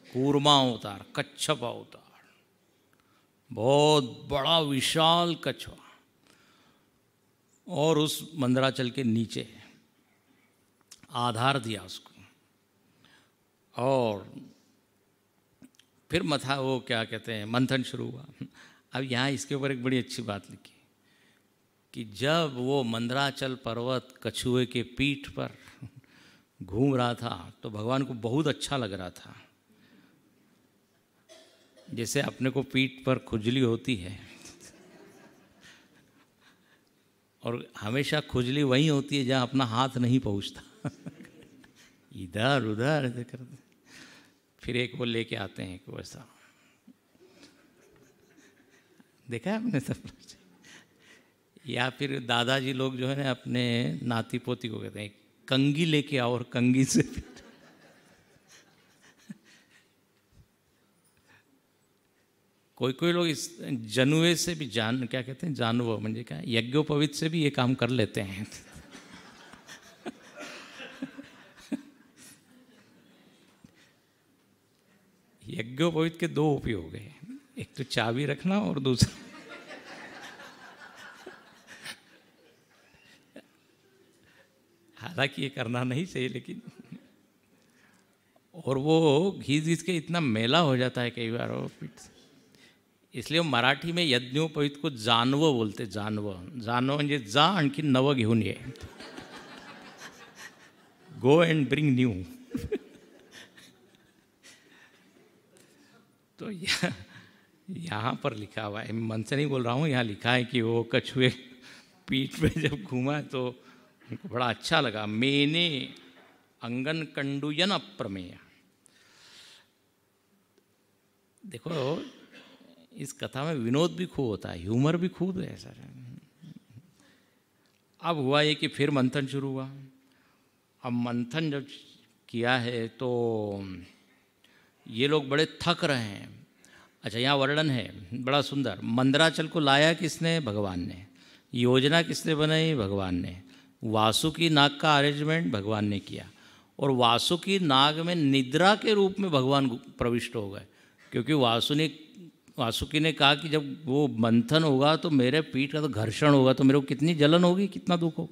कूर्मा अवतार, कच्छप अवतार, बहुत बड़ा विशाल कछुआ, और उस मंदराचल के नीचे आधार दिया उसको। और फिर मथा वो क्या कहते हैं मंथन शुरू हुआ। अब यहाँ इसके ऊपर एक बड़ी अच्छी बात लिखी कि जब वो मंदराचल पर्वत कछुए के पीठ पर घूम रहा था तो भगवान को बहुत अच्छा लग रहा था। जैसे अपने को पीठ पर खुजली होती है, और हमेशा खुजली वहीं होती है जहाँ अपना हाथ नहीं पहुँचता इधर उधर ऐसे करते। फिर एक वो लेके आते हैं कि वैसा, देखा है आपने सब। या फिर दादाजी लोग जो है ना अपने नाती पोती को कहते हैं कंगी लेके आओ, और कंगी से कोई कोई लोग इस जनुए से भी क्या कहते हैं, जानवर म्हणजे क्या, यज्ञोपवीत से भी ये काम कर लेते हैं। यज्ञोपवीत के दो उपयोग है, एक तो चाबी रखना और दूसरा हालांकि ये करना नहीं चाहिए, लेकिन और वो घीस के इतना मेला हो जाता है कई बार वो पीठ से। इसलिए मराठी में यज्ञोपवीत को जानवं बोलते, जानवं म्हणजे जा आणखी नवं घेऊन ये, गो एंड ब्रिंग न्यू। तो यहाँ पर लिखा हुआ है, मन से नहीं बोल रहा हूँ, यहाँ लिखा है कि वो कछुए पीठ पे जब घूमा तो उनको बड़ा अच्छा लगा। मेने अंगन कंडुयन अप्रमेय। देखो इस कथा में विनोद भी खूब होता है, ह्यूमर भी खूब है सर। अब हुआ ये कि फिर मंथन शुरू हुआ। अब मंथन जब किया है तो ये लोग बड़े थक रहे हैं। अच्छा यहाँ वर्णन है बड़ा सुंदर, मंदराचल को लाया किसने, भगवान ने। योजना किसने बनाई, भगवान ने। वासुकी नाग का अरेंजमेंट भगवान ने किया, और वासुकी नाग में निद्रा के रूप में भगवान प्रविष्ट हो गए। क्योंकि वासुकी ने कहा कि जब वो मंथन होगा तो मेरे पीठ का तो घर्षण होगा, तो मेरे को कितनी जलन होगी, कितना दुख हो,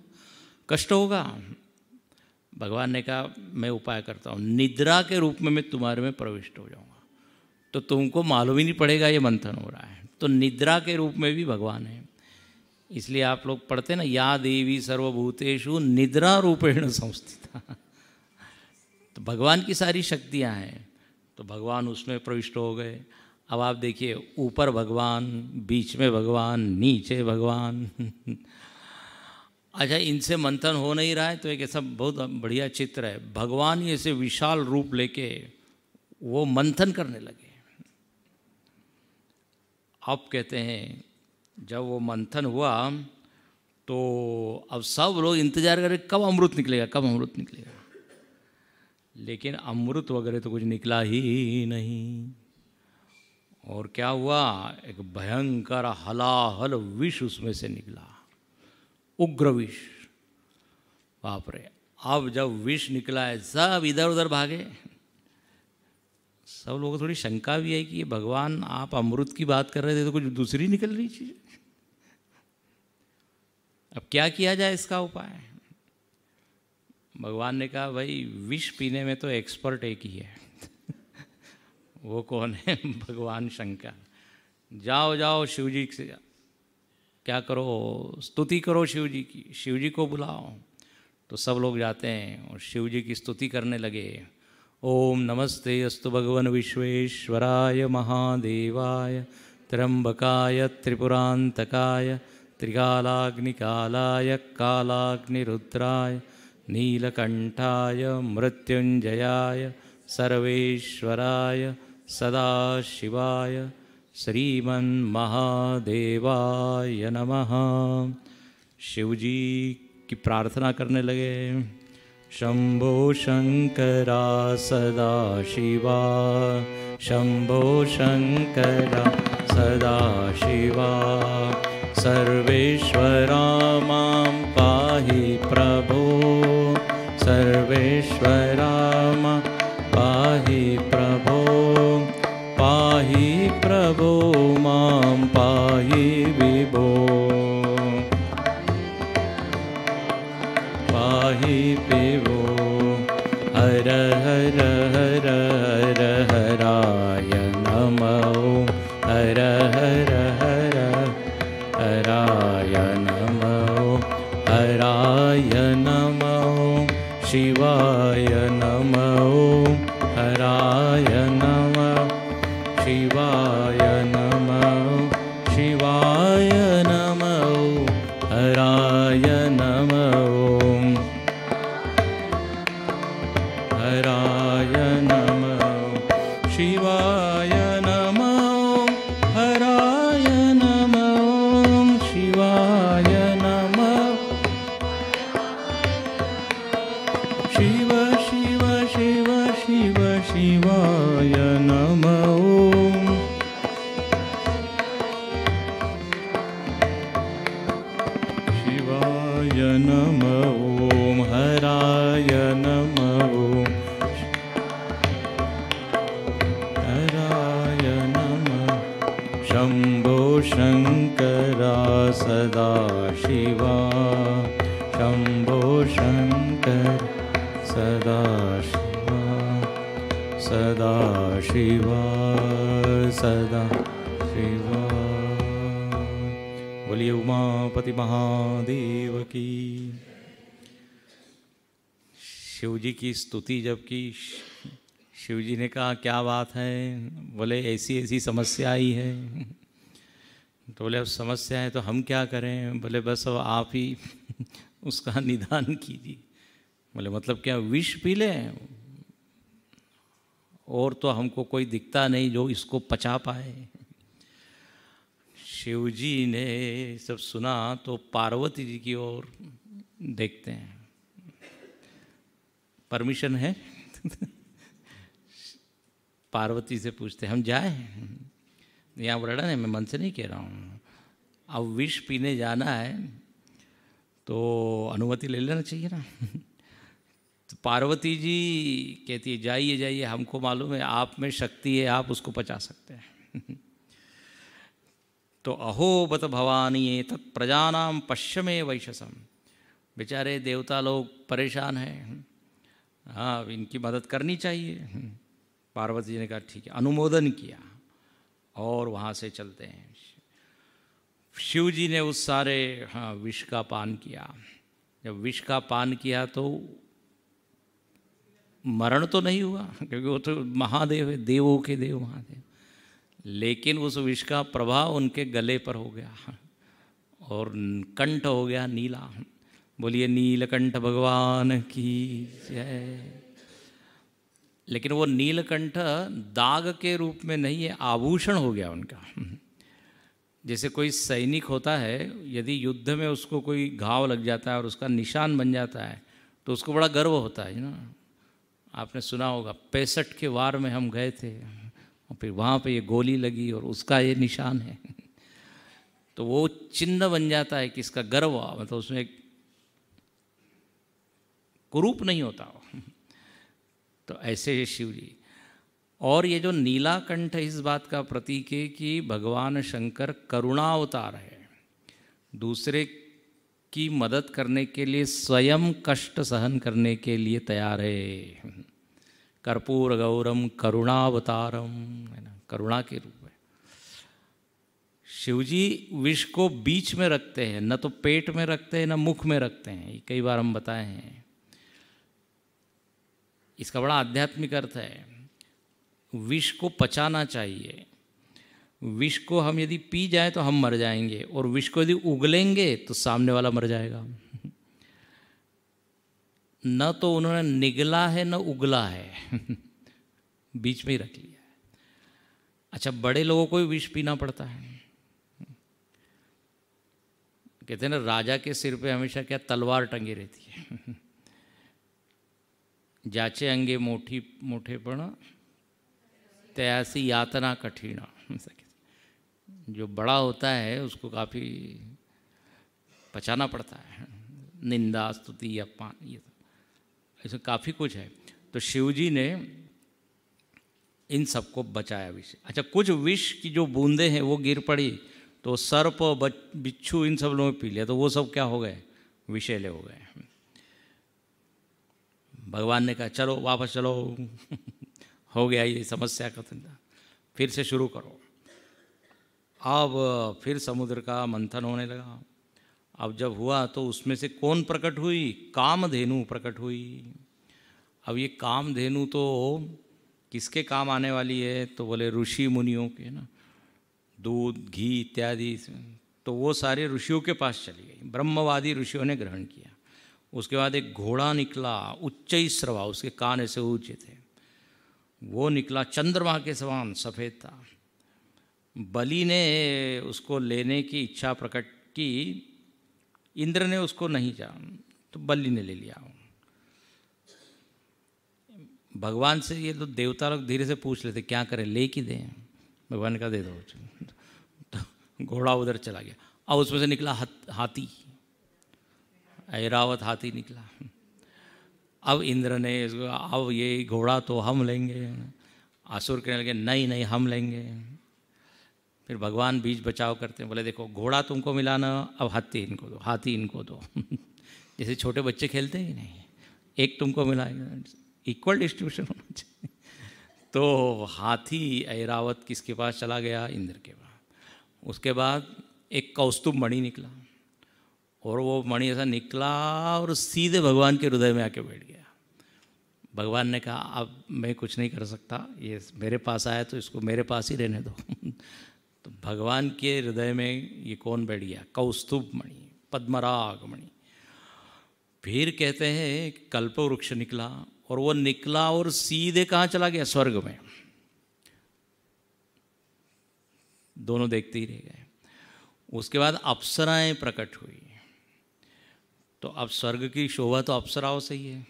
कष्ट होगा। भगवान ने कहा मैं उपाय करता हूँ, निद्रा के रूप में मैं तुम्हारे में प्रविष्ट हो जाऊँगा, तो तुमको मालूम ही नहीं पड़ेगा ये मंथन हो रहा है। तो निद्रा के रूप में भी भगवान है। इसलिए आप लोग पढ़ते ना, या देवी सर्वभूतेषु निद्रा रूपेण संस्थिता। तो भगवान की सारी शक्तियाँ हैं, तो भगवान उसमें प्रविष्ट हो गए। अब आप देखिए, ऊपर भगवान, बीच में भगवान, नीचे भगवान। अच्छा, इनसे मंथन हो नहीं रहा है तो एक ऐसा बहुत बढ़िया चित्र है, भगवान ही ऐसे विशाल रूप लेके वो मंथन करने लगे। अब कहते हैं जब वो मंथन हुआ तो अब सब लोग इंतजार कर रहे कब अमृत निकलेगा, कब अमृत निकलेगा। लेकिन अमृत वगैरह तो कुछ निकला ही नहीं। और क्या हुआ, एक भयंकर हलाहल विष उसमें से निकला, उग्र विष। बाप रे! अब जब विष निकला है सब इधर उधर भागे। सब लोगों को थोड़ी शंका भी है कि ये भगवान आप अमृत की बात कर रहे थे तो कुछ दूसरी निकल रही चीज। अब क्या किया जाए इसका उपाय। भगवान ने कहा भाई विष पीने में तो एक्सपर्ट एक ही है। वो कौन है? भगवान शंकर। जाओ जाओ शिव जी से क्या करो, स्तुति करो शिव जी की, शिव जी को बुलाओ। तो सब लोग जाते हैं और शिव जी की स्तुति करने लगे। ओम नमस्ते अस्तु भगवन विश्वेश्वराय महादेवाय त्र्यंबकाय त्रिपुरांतकाय त्रिकालाग्निकालाय कालाग्निरुद्राय नीलकंठाय मृत्युंजयाय सर्वेश्वराय सदाशिवाय श्रीमन्महादेवाय नमः। शिव जी की प्रार्थना करने लगे। शंभो शंकरा सदाशिवा, शंभो शंकरा सदाशिवा, सर्वेश्वरा मां पाहि प्रभो, सर्वेश्वरा मां पाहि प्रभो, पाहि प्रभो मां पाहि विभो, पाहि विभो। हर हर हर हर हराय नमः, हर हर हर हराय नमः, हराय नमः, शिवाय नमः, हराय नमः, शिवाय नमः, शिवाय नमः, हराय नमः, हराय नमः, शिवाय नमः, हराय नमः, शिवाय नमः। शिव शिव शिव शिव शिवाय नमः। शिवाय नमः, हराय नमः, हराय नमः। शंभो शंकरा सदाशिवा, शंभो शंकर सदाशिवा, सदाशिवा सदाशिवा। बोलिए उमापति महादेव की। शिव जी की स्तुति जब की, शिव जी ने कहा क्या बात है? बोले ऐसी ऐसी समस्या आई है। तो बोले अब समस्या है तो हम क्या करें? बोले बस अब आप ही उसका निदान कीजिए। बोले मतलब क्या विष पी लें? और तो हमको कोई दिखता नहीं जो इसको पचा पाए। शिव जी ने सब सुना तो पार्वती जी की ओर देखते हैं। परमिशन है? पार्वती से पूछते हम जाए? यहाँ बोला ना, मैं मन से नहीं कह रहा हूँ। अब विष पीने जाना है तो अनुमति ले लेना चाहिए ना। तो पार्वती जी कहती है जाइए जाइए, हमको मालूम है आप में शक्ति है, आप उसको पचा सकते हैं। तो अहो बत भवानी तत् प्रजानाम पश्चिमे वैशसम। बेचारे देवता लोग परेशान हैं। हाँ इनकी मदद करनी चाहिए। पार्वती जी ने कहा ठीक है, अनुमोदन किया और वहाँ से चलते हैं। शिव जी ने उस सारे विष का पान किया। जब विष का पान किया तो मरण तो नहीं हुआ, क्योंकि वो तो महादेव है, देवों के देव महादेव, लेकिन उस विष का प्रभाव उनके गले पर हो गया और कंठ हो गया नीला। बोलिए नीलकंठ भगवान की जय। लेकिन वो नीलकंठ दाग के रूप में नहीं है, आभूषण हो गया उनका। जैसे कोई सैनिक होता है, यदि युद्ध में उसको कोई घाव लग जाता है और उसका निशान बन जाता है तो उसको बड़ा गर्व होता है ना। आपने सुना होगा 65 के वार में हम गए थे और फिर वहाँ पे ये गोली लगी और उसका ये निशान है। तो वो चिन्ह बन जाता है कि इसका गर्व, मतलब उसमें कुरूप नहीं होता। तो ऐसे शिव जी। और ये जो नीलाकंठ इस बात का प्रतीक है कि भगवान शंकर करुणावतार है, दूसरे की मदद करने के लिए स्वयं कष्ट सहन करने के लिए तैयार है। कर्पूर गौरम करुणावतारम, है ना, करुणा के रूप में। शिवजी विष को बीच में रखते हैं, न तो पेट में रखते हैं न मुख में रखते हैं, ये कई बार हम बताए हैं। इसका बड़ा आध्यात्मिक अर्थ है। विष को पचाना चाहिए। विष को हम यदि पी जाए तो हम मर जाएंगे, और विष को यदि उगलेंगे तो सामने वाला मर जाएगा। न तो उन्होंने निगला है न उगला है, बीच में ही रख लिया है। अच्छा, बड़े लोगों को भी विष पीना पड़ता है। कहते हैं ना, राजा के सिर पे हमेशा क्या तलवार टंगी रहती है। जाचे अंगे मोठी मोठेपण तयासी यातना कठिन। जो बड़ा होता है उसको काफ़ी पचाना पड़ता है, निंदा स्तुति अपमान, ये तो ऐसे काफ़ी कुछ है। तो शिवजी ने इन सबको बचाया विष। अच्छा, कुछ विष की जो बूंदें हैं वो गिर पड़ी तो सर्प बिच्छू इन सब लोगों ने पी लिया, तो वो सब क्या हो गए, विषैले हो गए। भगवान ने कहा चलो वापस चलो, हो गया ये समस्या का धंधा, फिर से शुरू करो। अब फिर समुद्र का मंथन होने लगा। अब जब हुआ तो उसमें से कौन प्रकट हुई, कामधेनु प्रकट हुई। अब ये कामधेनु तो किसके काम आने वाली है, तो बोले ऋषि मुनियों के ना, दूध घी इत्यादि। तो वो सारे ऋषियों के पास चली गई, ब्रह्मवादी ऋषियों ने ग्रहण किया। उसके बाद एक घोड़ा निकला, उच्चैश्रवा, उसके कान ऐसे ऊंचे थे, वो निकला, चंद्रमा के समान सफ़ेद था। बलि ने उसको लेने की इच्छा प्रकट की, इंद्र ने उसको नहीं जान, तो बलि ने ले लिया। भगवान से ये तो देवता लोग धीरे से पूछ लेते क्या करें, ले कि दें। भगवान का दे दो। तो घोड़ा उधर चला गया। अब उसमें से निकला हाथी, ऐरावत हाथी निकला। अब इंद्र ने इसको, अब ये घोड़ा तो हम लेंगे। असुर कहने लगे नहीं नहीं हम लेंगे। फिर भगवान बीच बचाव करते हैं, बोले देखो घोड़ा तुमको मिला ना, अब हाथी इनको दो, हाथी इनको दो। जैसे छोटे बच्चे खेलते ही नहीं, एक तुमको मिला, इक्वल डिस्ट्रीब्यूशन होना चाहिए। तो हाथी ऐरावत किसके पास चला गया, इंद्र के पास। उसके बाद एक कौस्तुभ मणि निकला, और वो मणि ऐसा निकला और सीधे भगवान के हृदय में आके बैठ गया। भगवान ने कहा अब मैं कुछ नहीं कर सकता, ये मेरे पास आया तो इसको मेरे पास ही रहने दो। तो भगवान के हृदय में ये कौन बैठ गया, कौस्तुभ मणि, पद्मराग मणि। फिर कहते हैं कल्पवृक्ष निकला, और वो निकला और सीधे कहाँ चला गया, स्वर्ग में। दोनों देखते ही रह गए। उसके बाद अप्सराएं प्रकट हुई। तो अब स्वर्ग की शोभा तो अप्सराओं से ही है।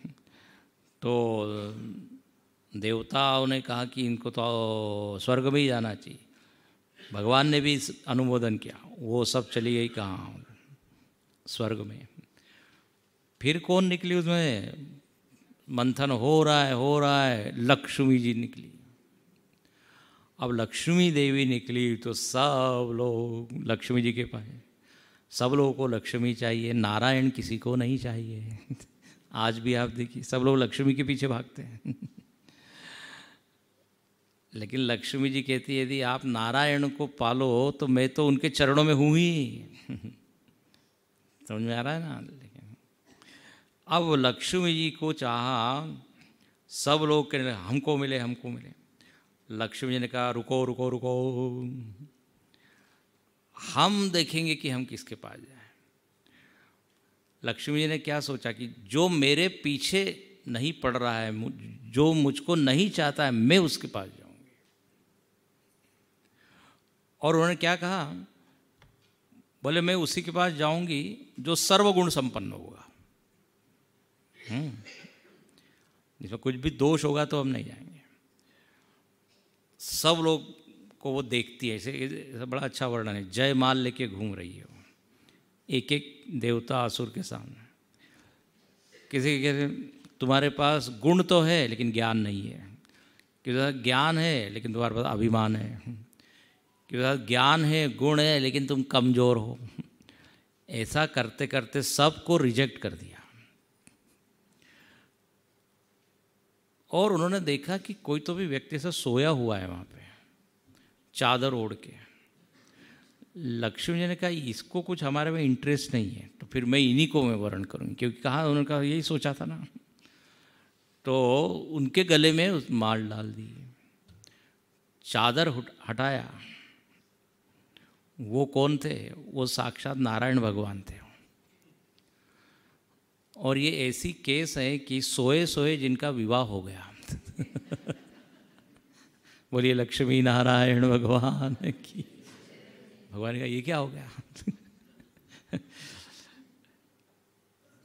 तो देवताओं ने कहा कि इनको तो स्वर्ग में ही जाना चाहिए। भगवान ने भी अनुमोदन किया, वो सब चली गई कहाँ, स्वर्ग में। फिर कौन निकली उसमें, मंथन हो रहा है, लक्ष्मी जी निकली। अब लक्ष्मी देवी निकली तो सब लोग लक्ष्मी जी के पास, सब लोगों को लक्ष्मी चाहिए, नारायण किसी को नहीं चाहिए। आज भी आप देखिए सब लोग लक्ष्मी के पीछे भागते हैं। लेकिन लक्ष्मी जी कहती है यदि आप नारायण को पालो तो मैं तो उनके चरणों में हूँ ही। समझ में आ रहा है ना। लेकिन अब लक्ष्मी जी को चाहा सब लोग कहने लगे हमको मिले हमको मिले। लक्ष्मी जी ने कहा रुको रुको रुको, हम देखेंगे कि हम किसके पास जाएं। लक्ष्मी जी ने क्या सोचा कि जो मेरे पीछे नहीं पड़ रहा है, जो मुझको नहीं चाहता है, मैं उसके पास जाऊंगी। और उन्होंने क्या कहा, बोले मैं उसी के पास जाऊंगी जो सर्वगुण संपन्न होगा। जिसमें कुछ भी दोष होगा तो हम नहीं जाएंगे। सब लोग को वो देखती है, ऐसे बड़ा अच्छा वर्णन है। जय माल लेके घूम रही है वो, एक एक देवता असुर के सामने। किसी के तुम्हारे पास गुण तो है लेकिन ज्ञान नहीं है, किसी के पास ज्ञान है लेकिन तुम्हारे पास अभिमान है, किसी के पास ज्ञान है गुण है लेकिन तुम कमज़ोर हो। ऐसा करते करते सबको रिजेक्ट कर दिया। और उन्होंने देखा कि कोई तो भी व्यक्ति से सोया हुआ है वहाँ पे, चादर ओढ़ के। लक्ष्मी जी ने कहा इसको कुछ हमारे में इंटरेस्ट नहीं है, तो फिर मैं इन्हीं को मैं वर्ण करूँगी, क्योंकि कहा उन्होंने कहा यही सोचा था ना। तो उनके गले में उस माल डाल दी, चादर हटाया। वो कौन थे? वो साक्षात नारायण भगवान थे। और ये ऐसी केस है कि सोए सोए जिनका विवाह हो गया। बोलिए लक्ष्मी नारायण भगवान की। भगवान का ये क्या हो गया?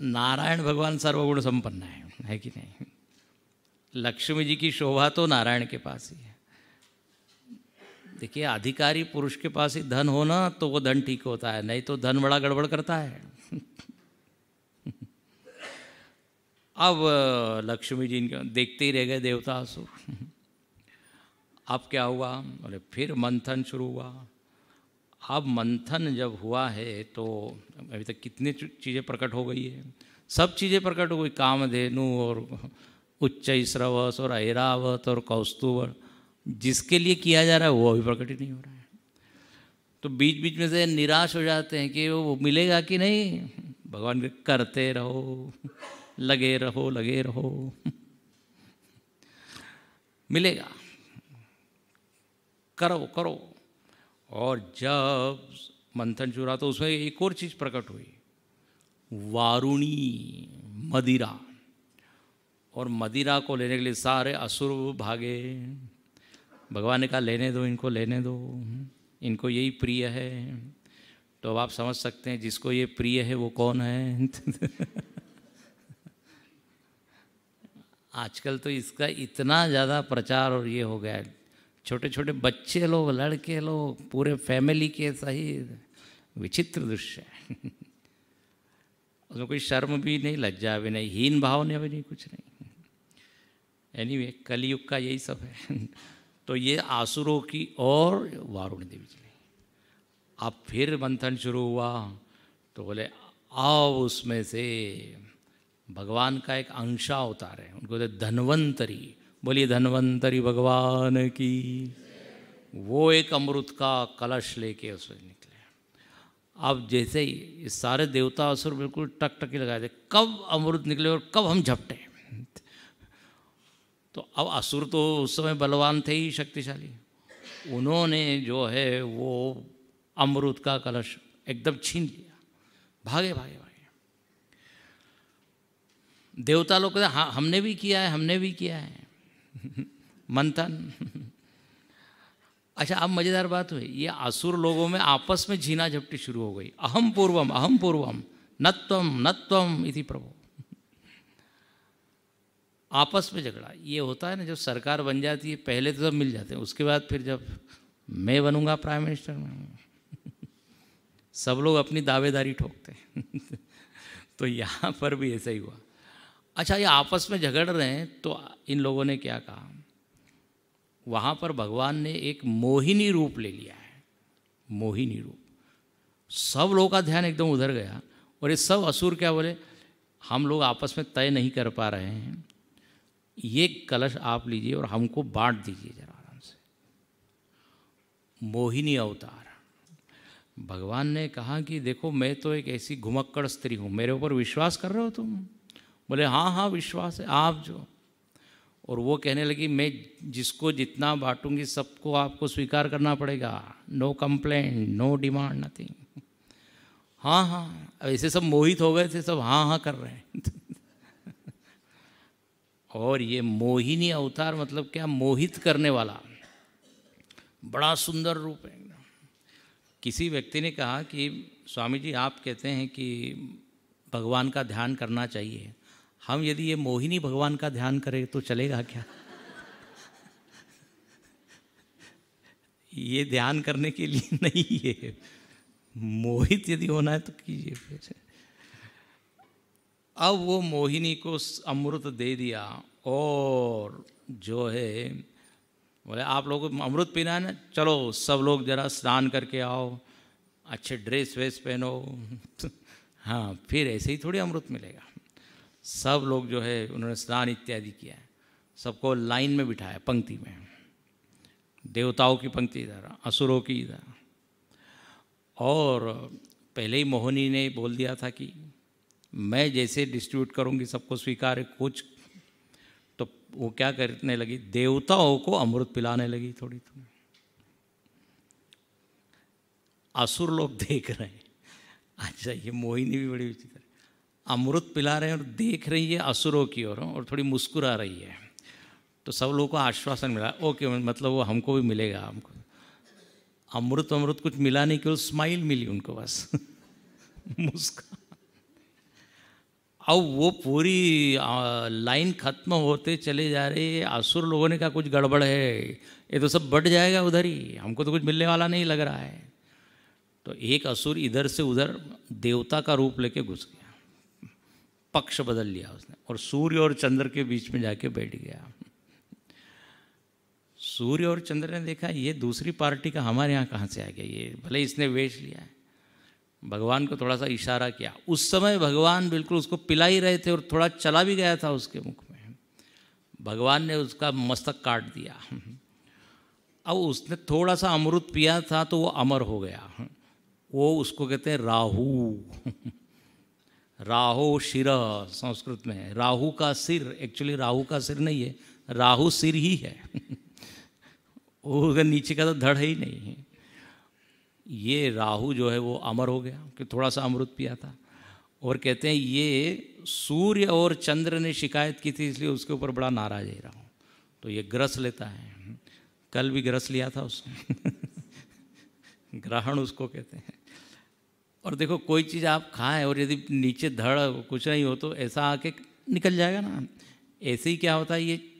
नारायण भगवान सर्वगुण संपन्न है कि नहीं? लक्ष्मी जी की शोभा तो नारायण के पास ही है। देखिए अधिकारी पुरुष के पास ही धन हो ना तो वो धन ठीक होता है, नहीं तो धन बड़ा गड़बड़ करता है। अब लक्ष्मी जी इनके देखते ही रह गए देवता असुर। अब क्या हुआ? बोले फिर मंथन शुरू हुआ। अब मंथन जब हुआ है तो अभी तक कितनी चीज़ें प्रकट हो गई है, सब चीज़ें प्रकट हो गई। कामधेनु और उच्च स्रवस और ऐरावत और कौस्तुभ, जिसके लिए किया जा रहा है वो अभी प्रकट ही नहीं हो रहा है। तो बीच बीच में से निराश हो जाते हैं कि वो मिलेगा कि नहीं। भगवान के करते रहो, लगे रहो लगे रहो, मिलेगा, करो करो। और जब मंथन शुरू तो उसमें एक और चीज़ प्रकट हुई, वारुणी मदिरा। और मदिरा को लेने के लिए सारे असुर भागे। भगवान ने कहा लेने दो इनको, लेने दो, इनको यही प्रिय है। तो अब आप समझ सकते हैं जिसको ये प्रिय है वो कौन है। आजकल तो इसका इतना ज़्यादा प्रचार और ये हो गया है, छोटे छोटे बच्चे लोग, लड़के लोग, पूरे फैमिली के सहित। विचित्र दृश्य है। उसमें कोई शर्म भी नहीं, लज्जा भी नहीं, हीन भावना भी नहीं, कुछ नहीं। एनीवे कलयुग का यही सब है। तो ये आसुरों की और वारुणी देवी जी। अब फिर मंथन शुरू हुआ तो बोले आओ उसमें से भगवान का एक अंशा उतारे, उनको तो धन्वंतरी। बोलिए धन्वंतरी भगवान की। वो एक अमृत का कलश लेके उसमें निकले। अब जैसे ही सारे देवता असुर बिल्कुल टकटकी लगाए थे, कब अमृत निकले और कब हम झपटे। तो अब असुर तो उस समय बलवान थे ही, शक्तिशाली। उन्होंने जो है वो अमृत का कलश एकदम छीन लिया, भागे भागे भागे। देवता लोग कहते हाँ हमने भी किया है, हमने भी किया है मंथन। अच्छा अब मज़ेदार बात हुई, ये असुर लोगों में आपस में झीना झपटी शुरू हो गई। अहम पूर्वम नत्वम नत्वम इति प्रभु। आपस में झगड़ा ये होता है ना, जब सरकार बन जाती है पहले तो सब मिल जाते हैं, उसके बाद फिर जब मैं बनूंगा प्राइम मिनिस्टर में सब लोग अपनी दावेदारी ठोकते हैं। तो यहाँ पर भी ऐसा ही हुआ। अच्छा ये आपस में झगड़ रहे हैं तो इन लोगों ने क्या कहा, वहाँ पर भगवान ने एक मोहिनी रूप ले लिया है। मोहिनी रूप, सब लोगों का ध्यान एकदम उधर गया और ये सब असुर क्या बोले, हम लोग आपस में तय नहीं कर पा रहे हैं, ये कलश आप लीजिए और हमको बांट दीजिए जरा आराम से। मोहिनी अवतार। भगवान ने कहा कि देखो मैं तो एक ऐसी घुमक्कड़ स्त्री हूँ, मेरे ऊपर विश्वास कर रहे हो तुम? बोले हाँ हाँ विश्वास है आप जो। और वो कहने लगी मैं जिसको जितना बांटूंगी सबको आपको स्वीकार करना पड़ेगा, no complaint, no demand, nothing. हाँ हाँ, ऐसे सब मोहित हो गए थे, सब हाँ हाँ कर रहे हैं। और ये मोहिनी अवतार मतलब क्या? मोहित करने वाला, बड़ा सुंदर रूप है। किसी व्यक्ति ने कहा कि स्वामी जी आप कहते हैं कि भगवान का ध्यान करना चाहिए, हम यदि ये मोहिनी भगवान का ध्यान करें तो चलेगा क्या? ये ध्यान करने के लिए नहीं है, मोहित यदि होना है तो कीजिए। अब वो मोहिनी को अमृत दे दिया और जो है बोले आप लोगों को अमृत पीना है ना, चलो सब लोग जरा स्नान करके आओ, अच्छे ड्रेस वेस पहनो। हाँ, फिर ऐसे ही थोड़ी अमृत मिलेगा। सब लोग जो है उन्होंने स्नान इत्यादि किया, सबको लाइन में बिठाया, पंक्ति में, देवताओं की पंक्ति इधर, असुरों की इधर। और पहले ही मोहिनी ने बोल दिया था कि मैं जैसे डिस्ट्रीब्यूट करूँगी सबको स्वीकार है कुछ, तो वो क्या करने लगी, देवताओं को अमृत पिलाने लगी थोड़ी थोड़ी। असुर लोग देख रहे हैं, अच्छा ये मोहिनी भी बड़ी विचित्र, अमृत पिला रहे हैं और देख रही है असुरों की ओर और थोड़ी मुस्कुरा रही है। तो सब लोगों को आश्वासन मिला, ओके मतलब वो हमको भी मिलेगा, हमको अमृत कुछ मिला नहीं, केवल स्माइल मिली उनको बस। मुस्कान। अब वो पूरी लाइन खत्म होते चले जा रहे, असुर लोगों ने कहा कुछ गड़बड़ है, ये तो सब बढ़ जाएगा उधर ही, हमको तो कुछ मिलने वाला नहीं लग रहा है। तो एक असुर इधर से उधर देवता का रूप लेके घुस गया, पक्ष बदल लिया उसने, और सूर्य और चंद्र के बीच में जाके बैठ गया। सूर्य और चंद्र ने देखा ये दूसरी पार्टी का हमारे यहाँ कहाँ से आ गया, ये भले इसने वेश लिया है। भगवान को थोड़ा सा इशारा किया, उस समय भगवान बिल्कुल उसको पिला ही रहे थे और थोड़ा चला भी गया था उसके मुख में। भगवान ने उसका मस्तक काट दिया। अब उसने थोड़ा सा अमृत पिया था तो वो अमर हो गया। वो उसको कहते हैं राहु। राहु शिर संस्कृत में, राहु का सिर, एक्चुअली राहु का सिर नहीं है, राहु सिर ही है। वो नीचे का तो धड़ है ही नहीं। ये राहु जो है वो अमर हो गया कि थोड़ा सा अमृत पिया था। और कहते हैं ये सूर्य और चंद्र ने शिकायत की थी इसलिए उसके ऊपर बड़ा नाराज है राहु, तो ये ग्रस लेता है। कल भी ग्रस लिया था उसने। ग्रहण उसको कहते हैं। और देखो कोई चीज़ आप खाएं और यदि नीचे धड़ कुछ नहीं हो तो ऐसा आके निकल जाएगा ना। ऐसे ही क्या होता है, ये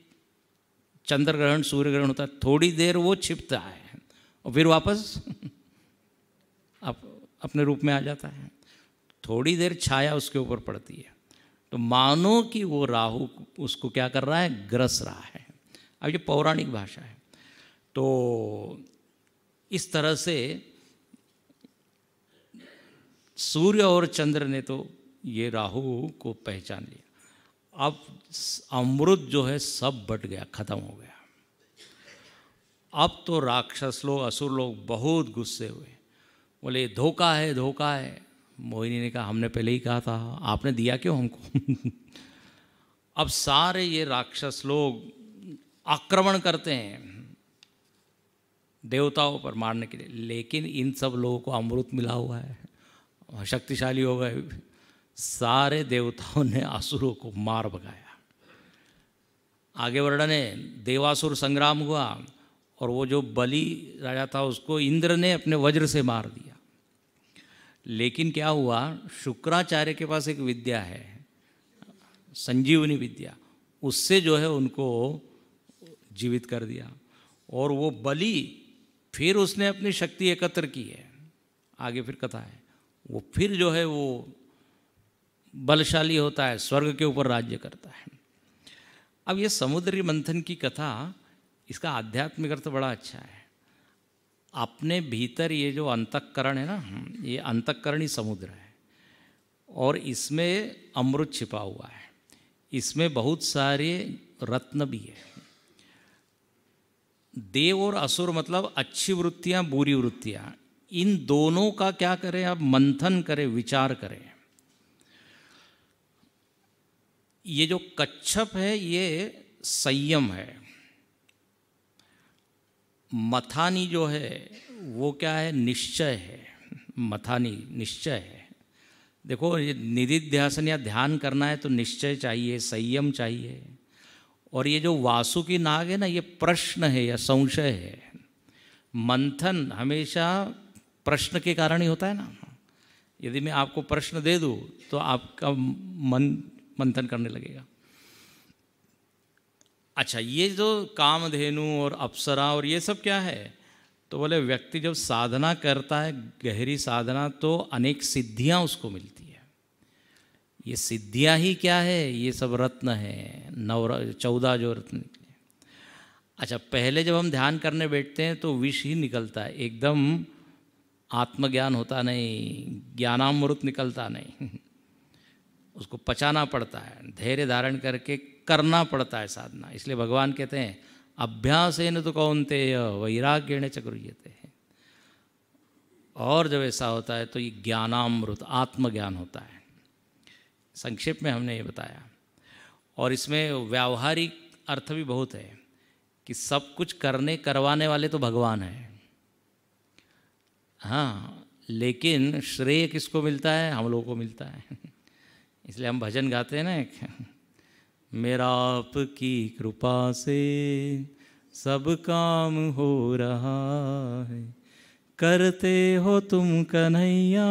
चंद्र ग्रहण सूर्य ग्रहण होता है, थोड़ी देर वो छिपता है और फिर वापस अपने रूप में आ जाता है। थोड़ी देर छाया उसके ऊपर पड़ती है, तो मानो कि वो राहु उसको क्या कर रहा है, ग्रस रहा है। अब ये पौराणिक भाषा है। तो इस तरह से सूर्य और चंद्र ने तो ये राहु को पहचान लिया। अब अमृत जो है सब बट गया, खत्म हो गया। अब तो राक्षस लोग, असुर लोग बहुत गुस्से हुए, बोले धोखा है, धोखा है। मोहिनी ने कहा हमने पहले ही कहा था, आपने दिया क्यों हमको? अब सारे ये राक्षस लोग आक्रमण करते हैं देवताओं पर मारने के लिए, लेकिन इन सब लोगों को अमृत मिला हुआ है, शक्तिशाली हो गए। सारे देवताओं ने असुरों को मार भगाया। आगे वर्णन है, देवासुर संग्राम हुआ और वो जो बलि राजा था उसको इंद्र ने अपने वज्र से मार दिया। लेकिन क्या हुआ, शुक्राचार्य के पास एक विद्या है, संजीवनी विद्या, उससे जो है उनको जीवित कर दिया। और वो बलि फिर उसने अपनी शक्ति एकत्र की है, आगे फिर कथा है, वो फिर जो है वो बलशाली होता है, स्वर्ग के ऊपर राज्य करता है। अब ये समुद्री मंथन की कथा, इसका आध्यात्मिक अर्थ बड़ा अच्छा है। अपने भीतर ये जो अंतःकरण है ना, ये अंतःकरण ही समुद्र है। और इसमें अमृत छिपा हुआ है, इसमें बहुत सारे रत्न भी है। देव और असुर मतलब अच्छी वृत्तियां, बुरी वृत्तियां, इन दोनों का क्या करें, आप मंथन करें, विचार करें। ये जो कच्छप है ये संयम है, मथानी जो है वो क्या है, निश्चय है। मथानी निश्चय है। देखो ये निधिध्यासन या ध्यान करना है तो निश्चय चाहिए, संयम चाहिए। और ये जो वासुकी नाग है ना, ये प्रश्न है या संशय है। मंथन हमेशा प्रश्न के कारण ही होता है ना। यदि मैं आपको प्रश्न दे दूं तो आपका मन मंथन करने लगेगा। अच्छा, ये जो कामधेनु और अप्सरा और ये सब क्या है, तो बोले व्यक्ति जब साधना करता है, गहरी साधना, तो अनेक सिद्धियां उसको मिलती है। ये सिद्धियां ही क्या है, ये सब रत्न है, 14 जो रत्न निकले। अच्छा, पहले जब हम ध्यान करने बैठते हैं तो विष ही निकलता है, एकदम आत्मज्ञान होता नहीं, ज्ञानामृत निकलता नहीं। उसको पचाना पड़ता है, धैर्य धारण करके करना पड़ता है साधना। इसलिए भगवान कहते हैं अभ्यासेन तो कौन्तेय वैराग्येण च गृह्यते। और जब ऐसा होता है तो ये ज्ञानामृत, आत्मज्ञान होता है। संक्षेप में हमने ये बताया। और इसमें व्यावहारिक अर्थ भी बहुत है कि सब कुछ करने करवाने वाले तो भगवान हैं, हाँ, लेकिन श्रेय किसको मिलता है, हम लोगों को मिलता है। इसलिए हम भजन गाते हैं ना, एक मेरा आपकी कृपा से सब काम हो रहा है, करते हो तुम कन्हैया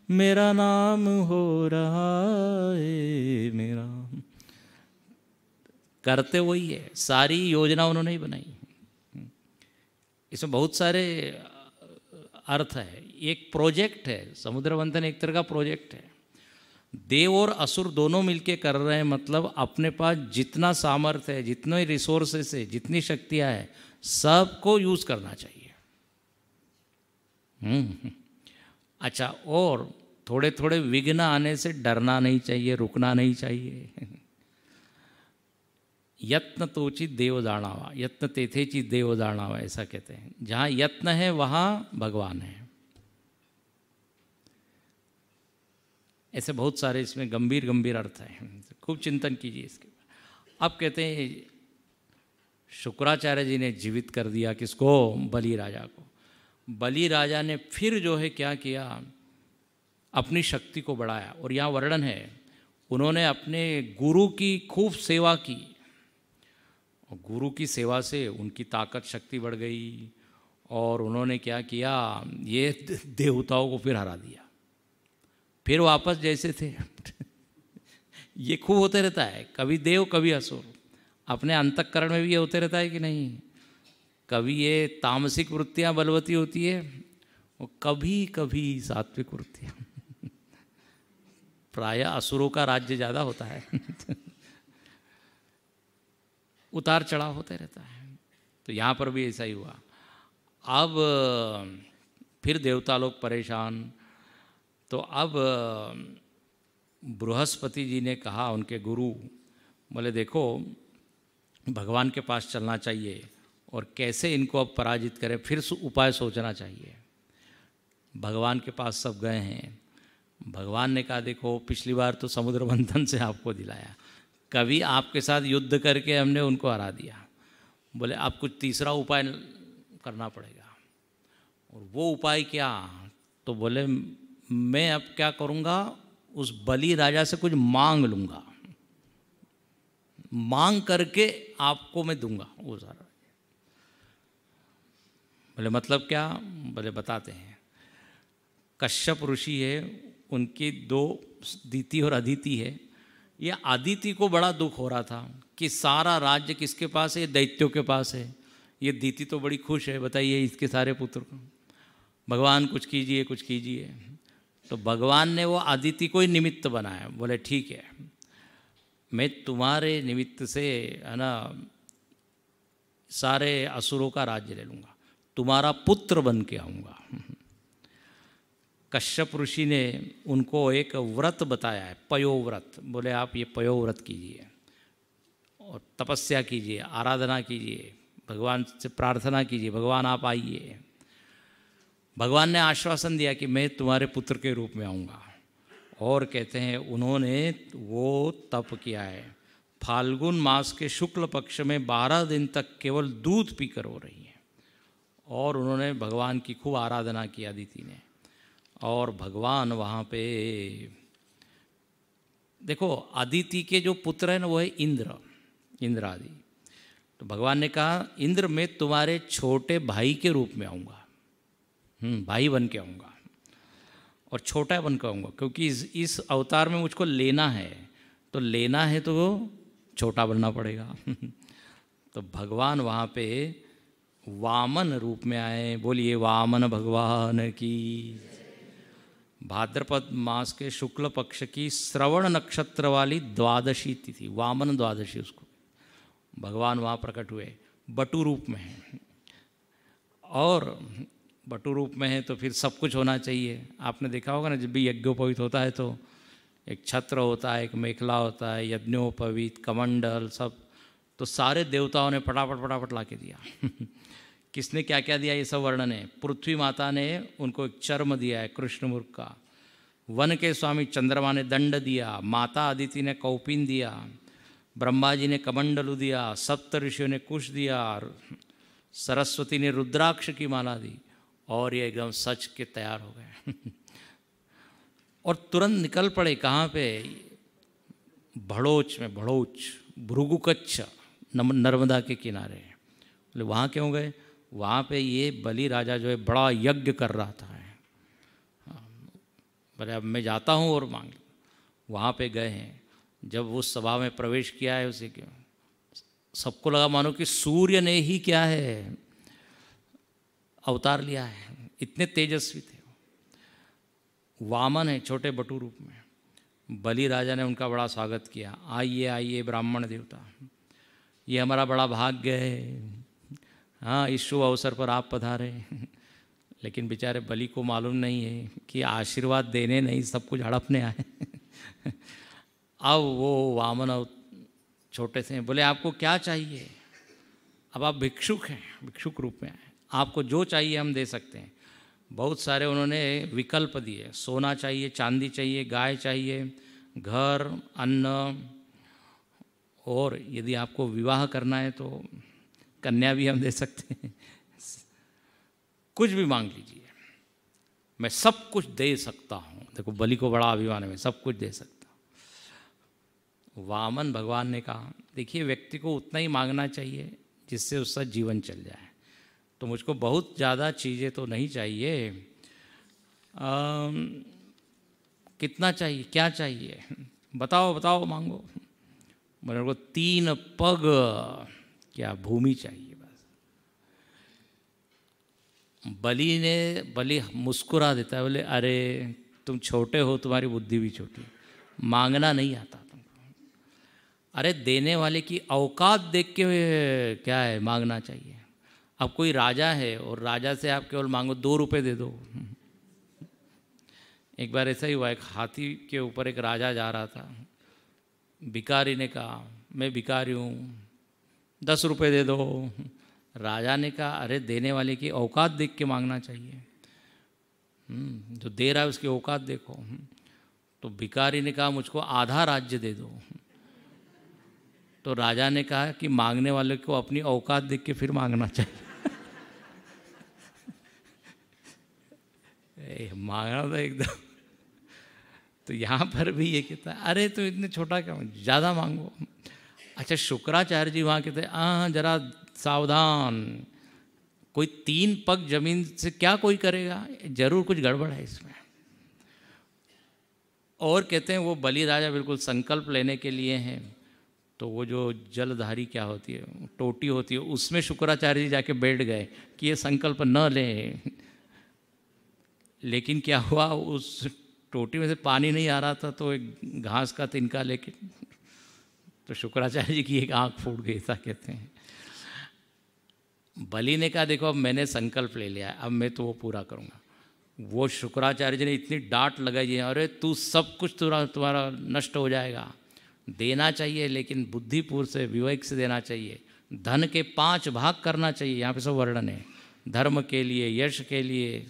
मेरा नाम हो रहा है। मेरा करते वही है, सारी योजना उन्होंने ही बनाई। इसमें बहुत सारे अर्थ है। एक प्रोजेक्ट है, समुद्र मंथन एक तरह का प्रोजेक्ट है। देव और असुर दोनों मिलके कर रहे हैं, मतलब अपने पास जितना सामर्थ्य है, जितने रिसोर्सेस है, जितनी शक्तियां है, सबको यूज करना चाहिए। अच्छा, और थोड़े थोड़े विघ्न आने से डरना नहीं चाहिए, रुकना नहीं चाहिए। यत्न तोचित देव जानावा, यत्न तेथेचित देव जानावा, ऐसा कहते हैं। जहाँ यत्न है वहाँ भगवान है। ऐसे बहुत सारे इसमें गंभीर गंभीर अर्थ हैं, खूब चिंतन कीजिए इसके। अब कहते हैं शुक्राचार्य जी ने जीवित कर दिया किसको, बलि राजा को। बलि राजा ने फिर जो है क्या किया, अपनी शक्ति को बढ़ाया। और यहाँ वर्णन है, उन्होंने अपने गुरु की खूब सेवा की, और गुरु की सेवा से उनकी ताकत शक्ति बढ़ गई। और उन्होंने क्या किया, ये देवताओं को फिर हरा दिया, फिर वापस जैसे थे। ये खूब होते रहता है, कभी देव कभी असुर। अपने अंतःकरण में भी ये होते रहता है कि नहीं। कभी ये तामसिक वृत्तियां बलवती होती है और कभी कभी सात्विक वृत्तियां। प्रायः असुरों का राज्य ज़्यादा होता है। उतार चढ़ाव होते रहता है। तो यहाँ पर भी ऐसा ही हुआ। अब फिर देवता लोग परेशान। तो अब बृहस्पति जी ने कहा, उनके गुरु बोले देखो भगवान के पास चलना चाहिए और कैसे इनको अब पराजित करें, फिर उपाय सोचना चाहिए। भगवान के पास सब गए हैं। भगवान ने कहा देखो पिछली बार तो समुद्र मंथन से आपको दिलाया, कभी आपके साथ युद्ध करके हमने उनको हरा दिया। बोले अब कुछ तीसरा उपाय करना पड़ेगा। और वो उपाय क्या, तो बोले मैं अब क्या करूँगा, उस बलि राजा से कुछ मांग लूँगा, मांग करके आपको मैं दूंगा वो सारा। बोले मतलब क्या, बोले बताते हैं। कश्यप ऋषि है, उनकी 2 दीति और अदिति है। ये अदिति को बड़ा दुख हो रहा था कि सारा राज्य किसके पास है, दैत्यों के पास है। ये दीति तो बड़ी खुश है, बताइए इसके सारे पुत्र को भगवान कुछ कीजिए कुछ कीजिए। तो भगवान ने वो अदिति को ही निमित्त बनाया। बोले ठीक है, मैं तुम्हारे निमित्त से है ना सारे असुरों का राज्य ले लूँगा, तुम्हारा पुत्र बन के आऊँगा। कश्यप ऋषि ने उनको एक व्रत बताया है, पयोव्रत। बोले आप ये पयोव्रत कीजिए और तपस्या कीजिए, आराधना कीजिए, भगवान से प्रार्थना कीजिए, भगवान आप आइए। भगवान ने आश्वासन दिया कि मैं तुम्हारे पुत्र के रूप में आऊँगा। और कहते हैं उन्होंने वो तप किया है, फाल्गुन मास के शुक्ल पक्ष में 12 दिन तक केवल दूध पीकर हो रही हैं। और उन्होंने भगवान की खूब आराधना की अदिति ने। और भगवान वहाँ पे देखो, अदिति के जो पुत्र हैं ना वो है इंद्र, इंद्र आदि। तो भगवान ने कहा इंद्र मैं तुम्हारे छोटे भाई के रूप में आऊँगा, भाई बन के आऊँगा और छोटा बन के आऊँगा, क्योंकि इस अवतार में मुझको लेना है, तो लेना है तो वो छोटा बनना पड़ेगा। तो भगवान वहाँ पे वामन रूप में आए। बोलिए वामन भगवान की। भाद्रपद मास के शुक्ल पक्ष की श्रवण नक्षत्र वाली द्वादशी तिथि, वामन द्वादशी, उसको भगवान वहाँ प्रकट हुए, बटु रूप में है। और बटु रूप में है तो फिर सब कुछ होना चाहिए। आपने देखा होगा ना, जब भी यज्ञोपवीत होता है तो एक छत्र होता है, एक मेखला होता है, यज्ञोपवीत, कमंडल, सब। तो सारे देवताओं ने फटाफट फटाफट ला के दिया। किसने क्या क्या दिया ये सब वर्णन है। पृथ्वी माता ने उनको एक चर्म दिया है कृष्णमुर्ग का, वन के स्वामी चंद्रमा ने दंड दिया, माता अदिति ने कौपिन दिया, ब्रह्मा जी ने कमंडलु दिया, सप्त ऋषियों ने कुश दिया, सरस्वती ने रुद्राक्ष की माला दी। और ये एकदम सच के तैयार हो गए। और तुरंत निकल पड़े कहाँ पे, भड़ोच में, भड़ोच भृगुकच्छ नर्मदा के किनारे। बोले वहाँ क्यों गए? वहाँ पे ये बलि राजा जो है बड़ा यज्ञ कर रहा था। बोले अब मैं जाता हूँ और मांग। वहाँ पे गए हैं। जब उस सभा में प्रवेश किया है उसे क्यों, सबको लगा मानो कि सूर्य ने ही क्या है अवतार लिया है, इतने तेजस्वी थे। वामन है छोटे बटू रूप में। बलि राजा ने उनका बड़ा स्वागत किया। आइए आइए ब्राह्मण देवता, ये हमारा बड़ा भाग्य है, हाँ इस शुभ अवसर पर आप पधारे। लेकिन बेचारे बलि को मालूम नहीं है कि आशीर्वाद देने नहीं, सब कुछ हड़पने आए। अब वो वामन छोटे से बोले आपको क्या चाहिए? अब आप भिक्षुक हैं, भिक्षुक रूप में आए, आपको जो चाहिए हम दे सकते हैं। बहुत सारे उन्होंने विकल्प दिए, सोना चाहिए, चांदी चाहिए, गाय चाहिए, घर, अन्न, और यदि आपको विवाह करना है तो कन्या भी हम दे सकते हैं। कुछ भी मांग लीजिए, मैं सब कुछ दे सकता हूँ। देखो बलि को बड़ा अभिमान है, मैं सब कुछ दे सकता हूँ। वामन भगवान ने कहा देखिए व्यक्ति को उतना ही मांगना चाहिए जिससे उसका जीवन चल जाए। तो मुझको बहुत ज़्यादा चीज़ें तो नहीं चाहिए। कितना चाहिए, क्या चाहिए, बताओ बताओ मांगो। मेरे को 3 पग क्या भूमि चाहिए बस। बलि मुस्कुरा देता है, बोले अरे तुम छोटे हो, तुम्हारी बुद्धि भी छोटी, मांगना नहीं आता तुमको। अरे देने वाले की औकात देख के क्या है मांगना चाहिए। अब कोई राजा है और राजा से आप केवल मांगो 2 रुपये दे दो। एक बार ऐसा ही हुआ, एक हाथी के ऊपर एक राजा जा रहा था। भिखारी ने कहा मैं भिखारी हूँ, 10 रुपये दे दो। राजा ने कहा अरे देने वाले की औकात देख के मांगना चाहिए, जो दे रहा है उसकी औकात देखो। तो भिखारी ने कहा मुझको आधा राज्य दे दो। तो राजा ने कहा कि मांगने वाले को अपनी औकात देख के फिर मांगना चाहिए। मांगना तो एकदम। तो यहाँ पर भी ये कहता है अरे तो इतने छोटा क्या, ज़्यादा मांगो। अच्छा शुक्राचार्य जी वहाँ कहते हैं जरा सावधान, कोई 3 पग जमीन से क्या कोई करेगा, जरूर कुछ गड़बड़ है इसमें। और कहते हैं वो बलि राजा बिल्कुल संकल्प लेने के लिए हैं। तो वो जो जलधारी क्या होती है, टोटी होती है, उसमें शुक्राचार्य जी जाके बैठ गए कि ये संकल्प न लें। लेकिन क्या हुआ, उस टोटी में से पानी नहीं आ रहा था, तो एक घास का तिनका लेके तो शुक्राचार्य जी की एक आँख फूट गई, ऐसा कहते हैं। बलि ने कहा देखो अब मैंने संकल्प ले लिया है, अब मैं तो वो पूरा करूँगा। वो शुक्राचार्य जी ने इतनी डांट लगाई है, अरे तू सब कुछ तुम्हारा नष्ट हो जाएगा, देना चाहिए लेकिन बुद्धिपूर्व से, विवेक से देना चाहिए, धन के 5 भाग करना चाहिए, यहाँ पे सब वर्णन है, धर्म के लिए, यश के लिए,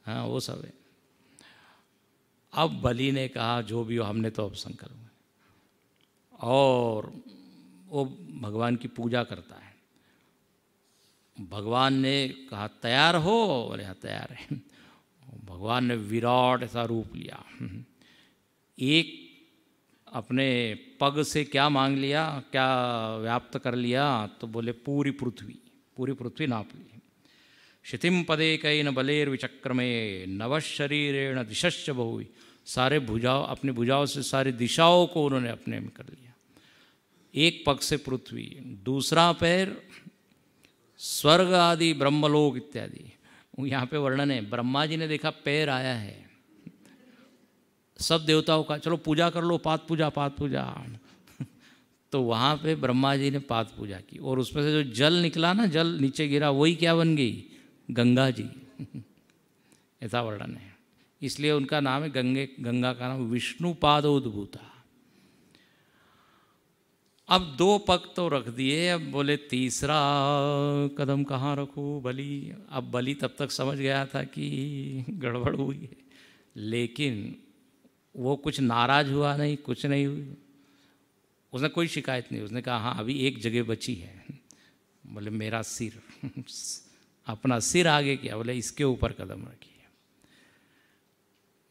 हाँ वो सब है। अब बलि ने कहा जो भी हो, हमने तो अब संकल्प, और वो भगवान की पूजा करता है। भगवान ने कहा तैयार हो, बोले हाँ तैयार है। भगवान ने विराट ऐसा रूप लिया, एक अपने पग से क्या मांग लिया, क्या व्याप्त कर लिया, तो बोले पूरी पृथ्वी नाप ली। क्षितिम पदेकैन बलेर्विचक्रमे नवशरीरेण दिशश्च बहु, सारे भुजाओं, अपनी भुजाओं से सारी दिशाओं को उन्होंने अपने में कर लिया। एक पग से पृथ्वी, दूसरा पैर स्वर्ग आदि ब्रह्मलोक इत्यादि। यहाँ पे वर्णन है, ब्रह्मा जी ने देखा पैर आया है, सब देवताओं का, चलो पूजा कर लो, पाद पूजा तो वहाँ पे ब्रह्मा जी ने पाद पूजा की, और उसमें से जो जल निकला ना, जल नीचे गिरा, वही क्या बन गई, गंगा जी। ऐसा वर्णन है, इसलिए उनका नाम है गंगा का नाम विष्णुपादोद्भूता। अब 2 पग तो रख दिए, अब बोले तीसरा कदम कहाँ रखूँ बलि। अब बलि तब तक समझ गया था कि गड़बड़ हुई है, लेकिन वो कुछ नाराज हुआ नहीं, कुछ नहीं हुई, उसने कोई शिकायत नहीं। उसने कहा हाँ अभी एक जगह बची है। बोले मेरा सिर अपना सिर आगे किया, बोले इसके ऊपर कदम रखिए।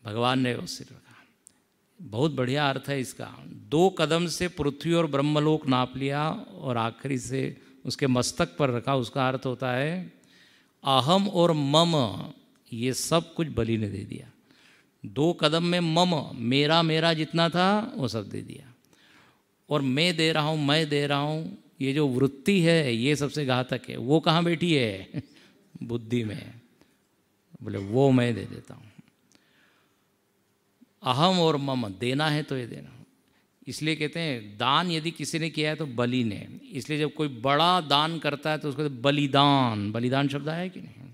भगवान ने वो सिर रखा। बहुत बढ़िया अर्थ है इसका। 2 कदम से पृथ्वी और ब्रह्मलोक नाप लिया और आखिरी से उसके मस्तक पर रखा। उसका अर्थ होता है अहम और मम, ये सब कुछ बलि ने दे दिया। 2 कदम में मम, मेरा मेरा जितना था वो सब दे दिया, और मैं दे रहा हूँ, मैं दे रहा हूँ, ये जो वृत्ति है ये सबसे घातक है। वो कहाँ बैठी है? बुद्धि में। बोले वो मैं दे देता हूँ। अहम और मम, देना है तो ये देना। इसलिए कहते हैं दान यदि किसी ने किया है तो बलि ने। इसलिए जब कोई बड़ा दान करता है तो उसको बलिदान, बलिदान शब्द है कि नहीं,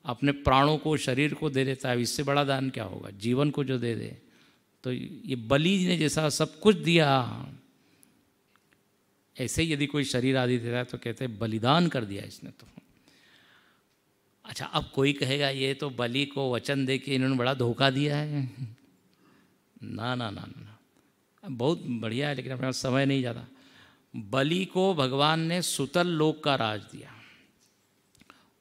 अपने प्राणों को, शरीर को दे देता है। इससे बड़ा दान क्या होगा? जीवन को जो दे दे। तो ये बलि ने जैसा सब कुछ दिया, ऐसे ही यदि कोई शरीर आदि दे रहा है तो कहते हैं बलिदान कर दिया इसने तो। अच्छा, अब कोई कहेगा ये तो बलि को वचन दे के इन्होंने बड़ा धोखा दिया है। ना ना ना ना, बहुत बढ़िया है, लेकिन अपने पास समय नहीं जाता। बलि को भगवान ने सुतल लोक का राज दिया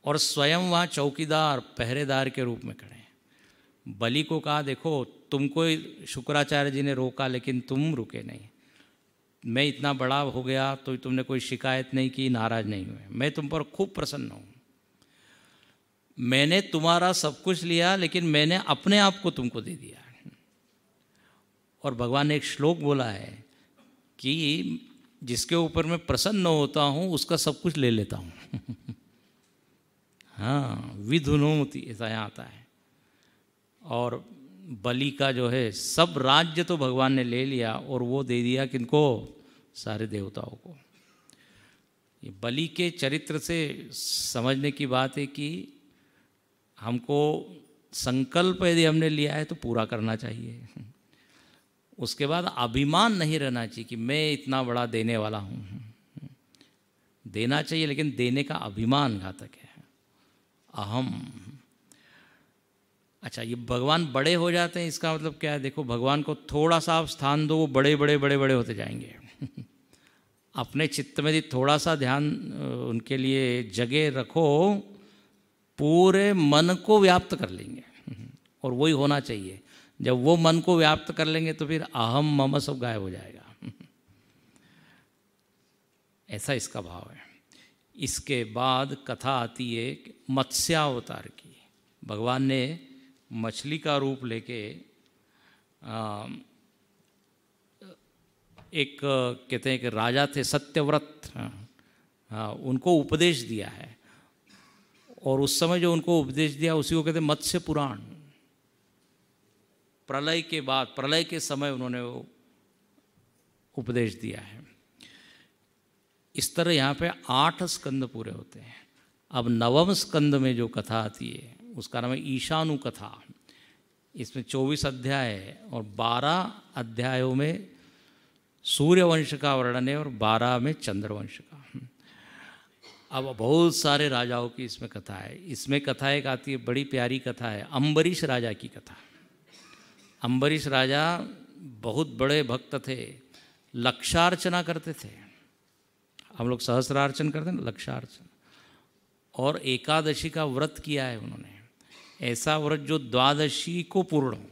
और स्वयं वहाँ चौकीदार, पहरेदार के रूप में खड़े हैं। बलि को कहा देखो तुमको शुक्राचार्य जी ने रोका लेकिन तुम रुके नहीं। मैं इतना बड़ा हो गया तो तुमने कोई शिकायत नहीं की, नाराज नहीं हुए। मैं तुम पर खूब प्रसन्न हूँ। मैंने तुम्हारा सब कुछ लिया लेकिन मैंने अपने आप को तुमको दे दिया। और भगवान ने एक श्लोक बोला है कि जिसके ऊपर मैं प्रसन्न होता हूँ उसका सब कुछ ले लेता हूँ। हाँ, विधुनोति, ऐसा यहाँ आता है। और बलि का जो है सब राज्य तो भगवान ने ले लिया और वो दे दिया किनको? सारे देवताओं को। ये बलि के चरित्र से समझने की बात है कि हमको संकल्प यदि हमने लिया है तो पूरा करना चाहिए। उसके बाद अभिमान नहीं रहना चाहिए कि मैं इतना बड़ा देने वाला हूँ। देना चाहिए लेकिन देने का अभिमान घातक है, अहम। अच्छा, ये भगवान बड़े हो जाते हैं, इसका मतलब क्या है? देखो, भगवान को थोड़ा सा आप स्थान दो, वो बड़े बड़े बड़े बड़े होते जाएंगे। अपने चित्त में यदि थोड़ा सा ध्यान उनके लिए जगह रखो, पूरे मन को व्याप्त कर लेंगे। और वही होना चाहिए। जब वो मन को व्याप्त कर लेंगे तो फिर अहम मम सब गायब हो जाएगा। ऐसा इसका भाव है। इसके बाद कथा आती है मत्स्यावतार की। भगवान ने मछली का रूप लेके एक कहते हैं कि राजा थे सत्यव्रत, उनको उपदेश दिया है। और उस समय जो उनको उपदेश दिया उसी को कहते हैं मत्स्य पुराण। प्रलय के बाद, प्रलय के समय उन्होंने वो उपदेश दिया है। इस तरह यहाँ पे 8 स्कंद पूरे होते हैं। अब 9वें स्कंद में जो कथा आती है उसका नाम है ईशानु कथा। इसमें 24 अध्याय है और 12 अध्यायों में सूर्यवंश का वर्णन है और 12 में चंद्रवंश का। अब बहुत सारे राजाओं की इसमें कथा है। इसमें कथा एक आती है, बड़ी प्यारी कथा है, अम्बरीश राजा की कथा। अम्बरीश राजा बहुत बड़े भक्त थे, लक्षार्चना करते थे। हम लोग सहस्रार्चन करते हैं ना, लक्षार्चन। और एकादशी का व्रत किया है उन्होंने, ऐसा व्रत जो द्वादशी को पूर्ण हो,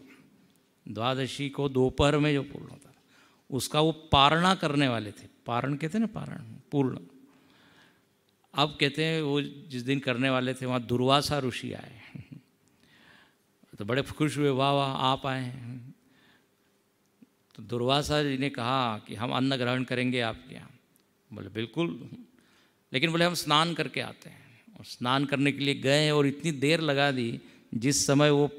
द्वादशी को दोपहर में जो पूर्ण होता उसका वो पारणा करने वाले थे। पारण कहते हैं ना, पारण पूर्ण। अब कहते हैं वो जिस दिन करने वाले थे वहाँ दुर्वासा ऋषि आए तो बड़े खुश हुए, वाह वाह आप आए हैं। तो दुर्वासा जी ने कहा कि हम अन्न ग्रहण करेंगे आपके यहाँ। बोले बिल्कुल, लेकिन बोले हम स्नान करके आते हैं। और स्नान करने के लिए गए और इतनी देर लगा दी, जिस समय वो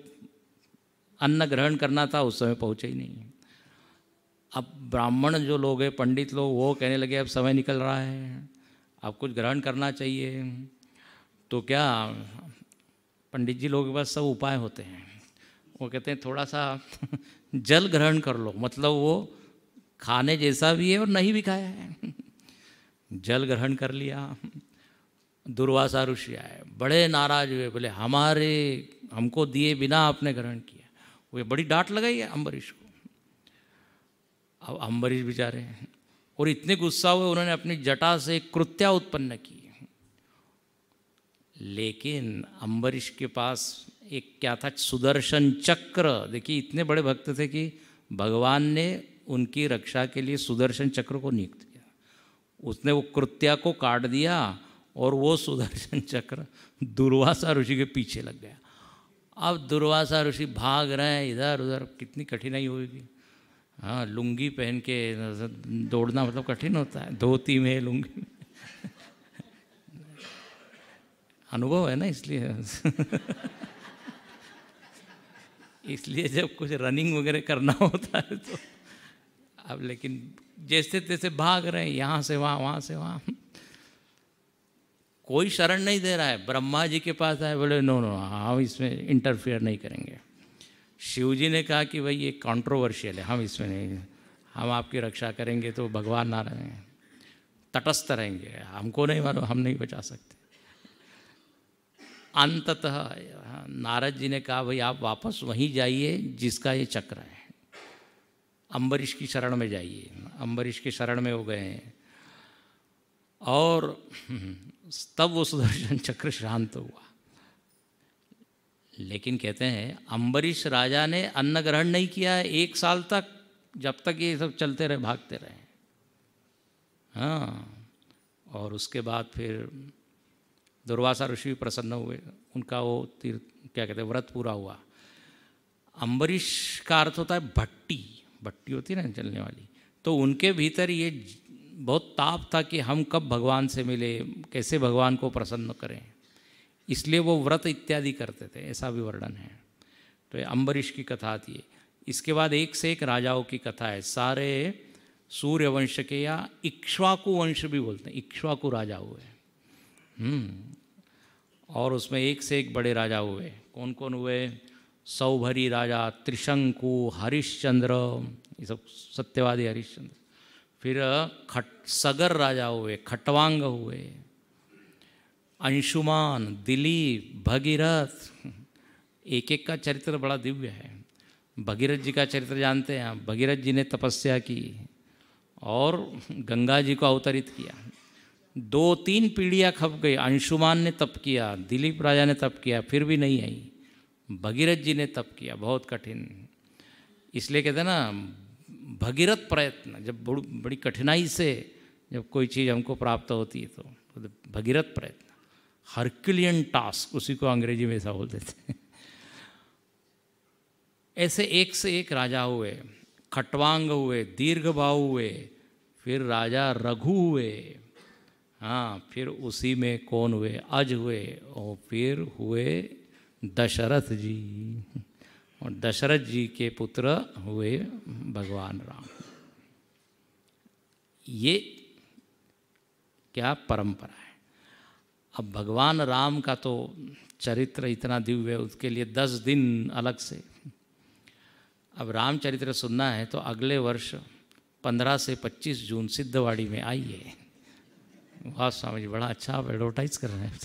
अन्न ग्रहण करना था उस समय पहुँचे ही नहीं। अब ब्राह्मण जो लोग हैं, पंडित लोग, वो कहने लगे अब समय निकल रहा है, अब कुछ ग्रहण करना चाहिए। तो क्या पंडित जी लोगों के पास सब उपाय होते हैं। वो कहते हैं थोड़ा सा जल ग्रहण कर लो, मतलब वो खाने जैसा भी है और नहीं भी खाया है। जल ग्रहण कर लिया। दुर्वासा ऋषि आए, बड़े नाराज हुए, बोले हमको दिए बिना आपने ग्रहण किया। वो बड़ी डांट लगाई है अम्बरीश को। अब अम्बरीश बेचारे और इतने गुस्सा हुए, उन्होंने अपनी जटा से कृत्या उत्पन्न की। लेकिन अम्बरीश के पास एक क्या था, सुदर्शन चक्र। देखिए इतने बड़े भक्त थे कि भगवान ने उनकी रक्षा के लिए सुदर्शन चक्र को नियुक्त किया। उसने वो कृत्या को काट दिया और वो सुदर्शन चक्र दुर्वासा ऋषि के पीछे लग गया। अब दुर्वासा ऋषि भाग रहे हैं इधर उधर, कितनी कठिनाई होगी। हाँ, लुंगी पहन के दौड़ना मतलब कठिन होता है, धोती में लुंगी में। अनुभव है ना, इसलिए जब कुछ रनिंग वगैरह करना होता है तो अब, लेकिन जैसे तैसे भाग रहे हैं, यहाँ से वहाँ, वहाँ से वहाँ। कोई शरण नहीं दे रहा है। ब्रह्मा जी के पास आए, बोले नो नो, हम इसमें इंटरफेयर नहीं करेंगे। शिव जी ने कहा कि भाई ये कंट्रोवर्शियल है, हम इसमें नहीं, हम आपकी रक्षा करेंगे। तो भगवान नारायण तटस्थ रहेंगे, हमको नहीं मालूम, हम नहीं बचा सकते। अंततः नारद जी ने कहा भाई आप वापस वहीं जाइए जिसका ये चक्र है, अम्बरीश की शरण में जाइए। अम्बरीश की शरण में हो गए हैं और तब वो सुदर्शन चक्र शांत हुआ। लेकिन कहते हैं अम्बरीश राजा ने अन्न ग्रहण नहीं किया है 1 साल तक, जब तक ये सब चलते रहे, भागते रहे। हाँ, और उसके बाद फिर दुर्वासा ऋषि प्रसन्न हुए, उनका वो क्या कहते हैं व्रत पूरा हुआ। अम्बरीश का अर्थ होता है भट्टी, भट्टी होती है ना जलने वाली। तो उनके भीतर ये बहुत ताप था कि हम कब भगवान से मिले, कैसे भगवान को प्रसन्न करें, इसलिए वो व्रत इत्यादि करते थे, ऐसा भी वर्णन है। तो ये अम्बरीश की कथा आती है। इसके बाद एक से एक राजाओं की कथा है, सारे सूर्यवंश के, या इक्ष्वाकु वंश भी बोलते हैं, इक्ष्वाकु राजा हुए। और उसमें एक से एक बड़े राजा हुए। कौन कौन हुए? सौभरी राजा, त्रिशंकु, हरिश्चंद्र, ये सब सत्यवादी हरिश्चंद्र। फिर सगर राजा हुए, खटवांग हुए, अंशुमान, दिलीप, भगीरथ। एक एक का चरित्र बड़ा दिव्य है। भगीरथ जी का चरित्र जानते हैं आप। भगीरथ जी ने तपस्या की और गंगा जी को अवतरित किया। 2-3 पीढ़ियाँ खप गई। अंशुमान ने तप किया, दिलीप राजा ने तप किया, फिर भी नहीं आई। भगीरथ जी ने तप किया, बहुत कठिन। इसलिए कहते हैं ना भगीरथ प्रयत्न, जब बड़ी कठिनाई से जब कोई चीज़ हमको प्राप्त होती है तो भगीरथ प्रयत्न, हरक्यूलियन टास्क, उसी को अंग्रेजी में ऐसा बोलते थे। ऐसे एक से एक राजा हुए। खटवांग हुए, दीर्घबाहु हुए, फिर राजा रघु हुए। हाँ, फिर उसी में कौन हुए? अज हुए, और फिर हुए दशरथ जी। और दशरथ जी के पुत्र हुए भगवान राम। ये क्या परंपरा है। अब भगवान राम का तो चरित्र इतना दिव्य है, उसके लिए 10 दिन अलग से। अब रामचरित्र सुनना है तो अगले वर्ष 15 से 25 जून सिद्धवाड़ी में आइए। वाह स्वामी जी, बड़ा अच्छा आप एडवर्टाइज कर रहे हैं।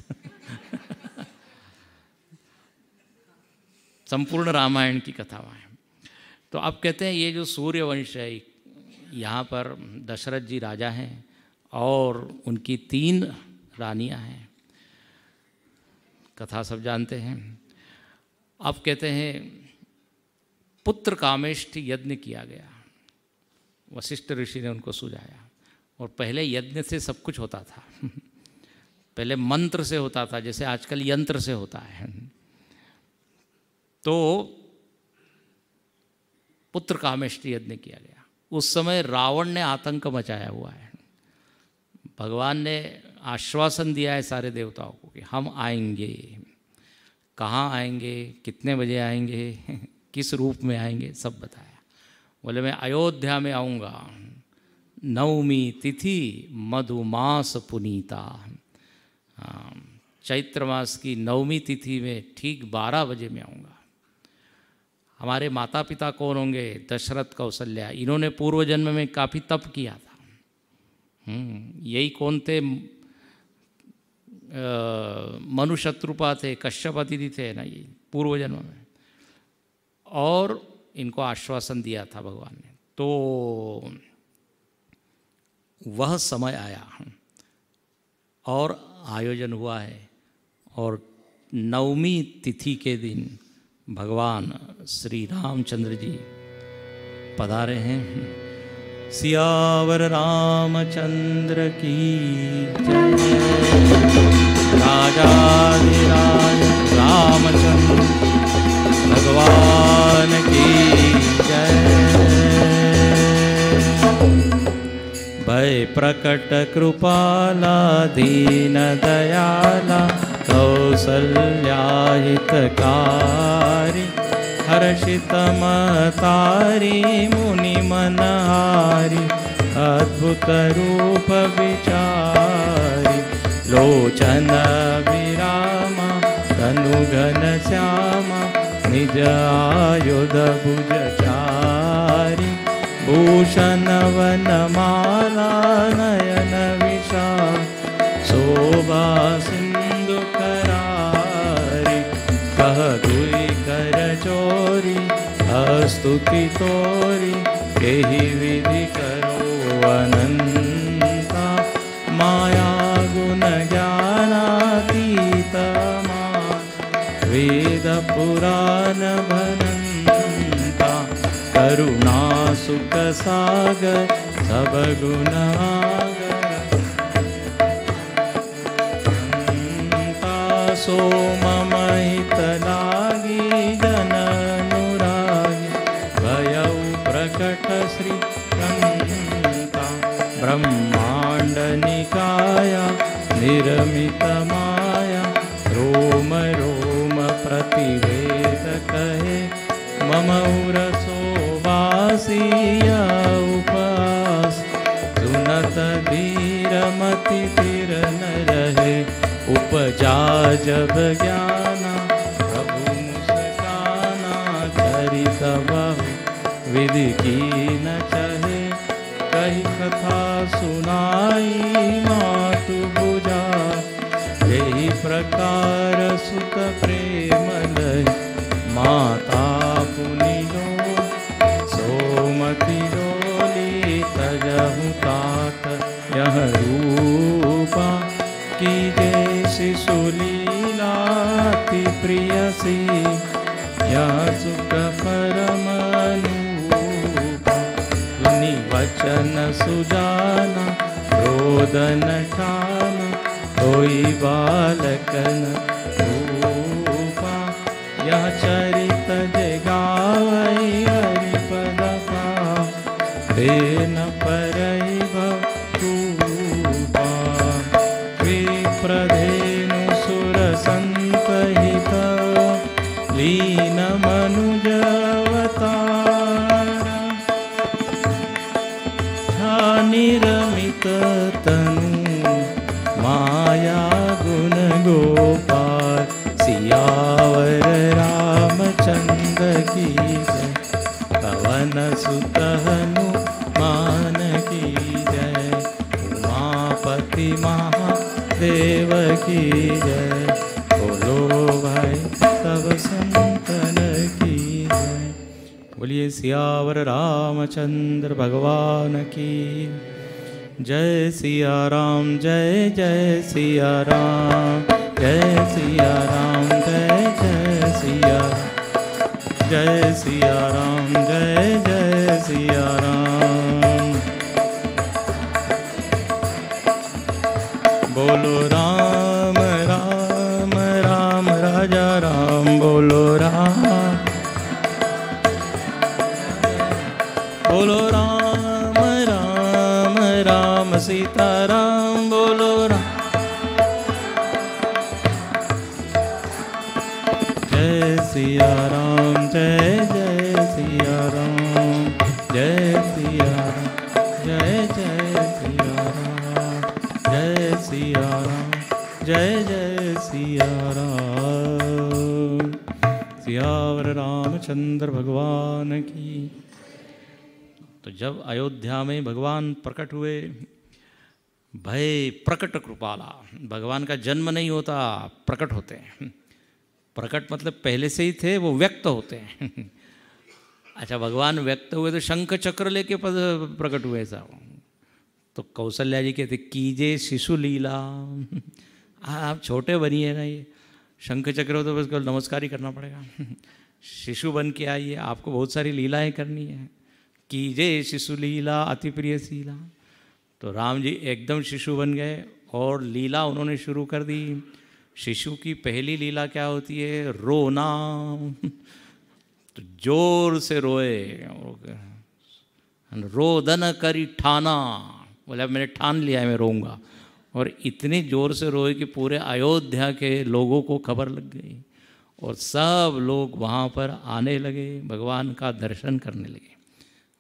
संपूर्ण रामायण की कथाएं। तो अब कहते हैं ये जो सूर्यवंश है, यहाँ पर दशरथ जी राजा हैं और उनकी 3 रानियां हैं। कथा सब जानते हैं। अब कहते हैं पुत्र कामेष्टि यज्ञ किया गया, वशिष्ठ ऋषि ने उनको सुझाया। और पहले यज्ञ से सब कुछ होता था। पहले मंत्र से होता था, जैसे आजकल यंत्र से होता है। तो पुत्र कामेष्टि यज्ञ किया गया। उस समय रावण ने आतंक मचाया हुआ है। भगवान ने आश्वासन दिया है सारे देवताओं को कि हम आएंगे। कहाँ आएंगे, कितने बजे आएंगे, किस रूप में आएंगे, सब बताया। बोले मैं अयोध्या में आऊँगा, 9वीं तिथि मधुमास पुनीता। चैत्र मास की 9वीं तिथि में ठीक 12 बजे में आऊँगा। हमारे माता पिता कौन होंगे? दशरथ कौशल्या। इन्होंने पूर्व जन्म में काफ़ी तप किया था। यही कौन थे? मनु शत्रुपा थे, कश्यप अतिथि थे ना, ये पूर्व जन्म में। और इनको आश्वासन दिया था भगवान ने। तो वह समय आया और आयोजन हुआ है। और 9वीं तिथि के दिन भगवान श्री रामचंद्र जी पधारे हैं। सियावर रामचंद्र की जय। राजाधिराज रामचंद्र भगवान की जय। भय प्रकट कृपाला दीन दयाला कौसल्या हितकारी हर्षित मतारी मुनि मनहारी अद्भुत रूप विचारी लोचन विरामा तनु घन श्यामा निज आयुध भुजचारी भूषण वनमाला नयन विशाल शोभा सिंधु करारी कह दुई कर चोरी स्तुति तोरी यही विधि करो अनंता माया गुण ज्ञानातीत वेद पुराण भनंता करुणा सुख सागर सब गुण सो मम हित लागी जन अनुरागी भयउ प्रकट श्री अनंता ब्रह्मांड निकाया निर्मित माया रोम रोम प्रतिवेद कहे मम उरसो वासीय उपास सुनत धीर मति धीर न रहे उपजा जब ज्ञाना प्रभु मुस्काना चरित बहु विधि की न चहे कही कथा सुनाई मातु बुझा यही प्रकार सुत प्रेम लय माता पुनिलो सोमति डोली तजहु तात यह रूपा की शिशुलीलाति प्रियसी यह सुख परमनूपा सुनि वचन सुजाना रोदन ठाना कोई बालकन रूपा यह चरित जगावई हरिपद पा देन परई भूपा प्रधेनु सुर संतहित लीन मनुज अवतार निरमित तनु माया गुण जय, बोलो भाई सब संतन की जय। बोलिए सियावर रामचंद्र भगवान की जय। सिया राम जय जय सिया राम, जय सिया राम जय जय सिया, जय सिया राम जय जय सिया राम। बोलो राम राम राम राजा राम, बोलो राम, बोलो राम राम राम सीता राम, बोलो राम। जय सिया राम जय जय सिया राम, जय सिया राम जय जय सिया राम, जय सिया राम जय जय सिया राम। सियावर रामचंद्र भगवान की। तो जब अयोध्या में भगवान प्रकट हुए, भय प्रकट कृपाला, भगवान का जन्म नहीं होता, प्रकट होते हैं। प्रकट मतलब पहले से ही थे, वो व्यक्त होते हैं। अच्छा, भगवान व्यक्त हुए तो शंख चक्र लेके प्रकट हुए साहब। तो कौशल्या जी कहते कीजे शिशु लीला। आप छोटे बनिए ना, ये शंख चक्र हो तो बस नमस्कार ही करना पड़ेगा। शिशु बन के आइए, आपको बहुत सारी लीलाएं करनी है। कीजे शिशु लीला अति प्रिय शीला। तो राम जी एकदम शिशु बन गए और लीला उन्होंने शुरू कर दी। शिशु की पहली लीला क्या होती है? रोना। तो जोर से रोए, रोदन करी ठाना, बोले अब मैंने ठान लिया है मैं रोऊंगा। और इतनी जोर से रोए कि पूरे अयोध्या के लोगों को खबर लग गई और सब लोग वहाँ पर आने लगे, भगवान का दर्शन करने लगे।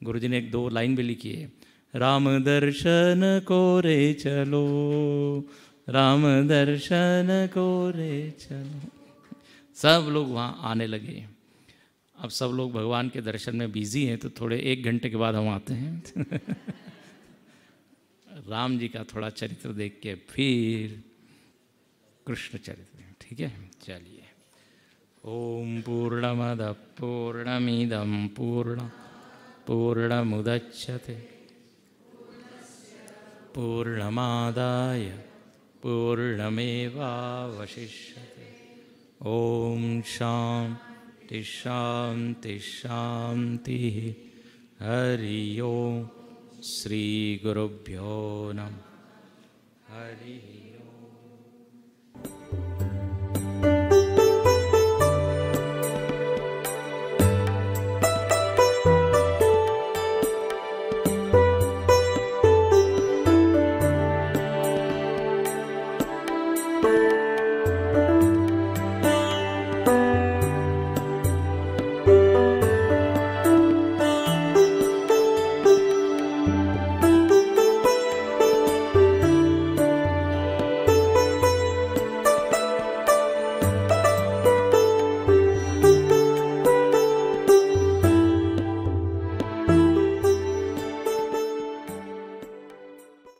गुरुजी ने एक दो लाइन भी लिखी है, राम दर्शन को रे चलो, राम दर्शन को रे चलो। सब लोग वहाँ आने लगे। अब सब लोग भगवान के दर्शन में बिजी हैं, तो थोड़े 1 घंटे के बाद हम आते हैं। राम जी का थोड़ा चरित्र देख के फिर कृष्ण चरित्र, ठीक है? चलिए। ओम पूर्णमद पूर्णमिदं पूर्णमुदच्यते पूर्णमादाय पूर्णमेवावशिष्यते। ओम शांति शांति शांति। हरि ओम। श्री गुरुभ्यो नमः। हरि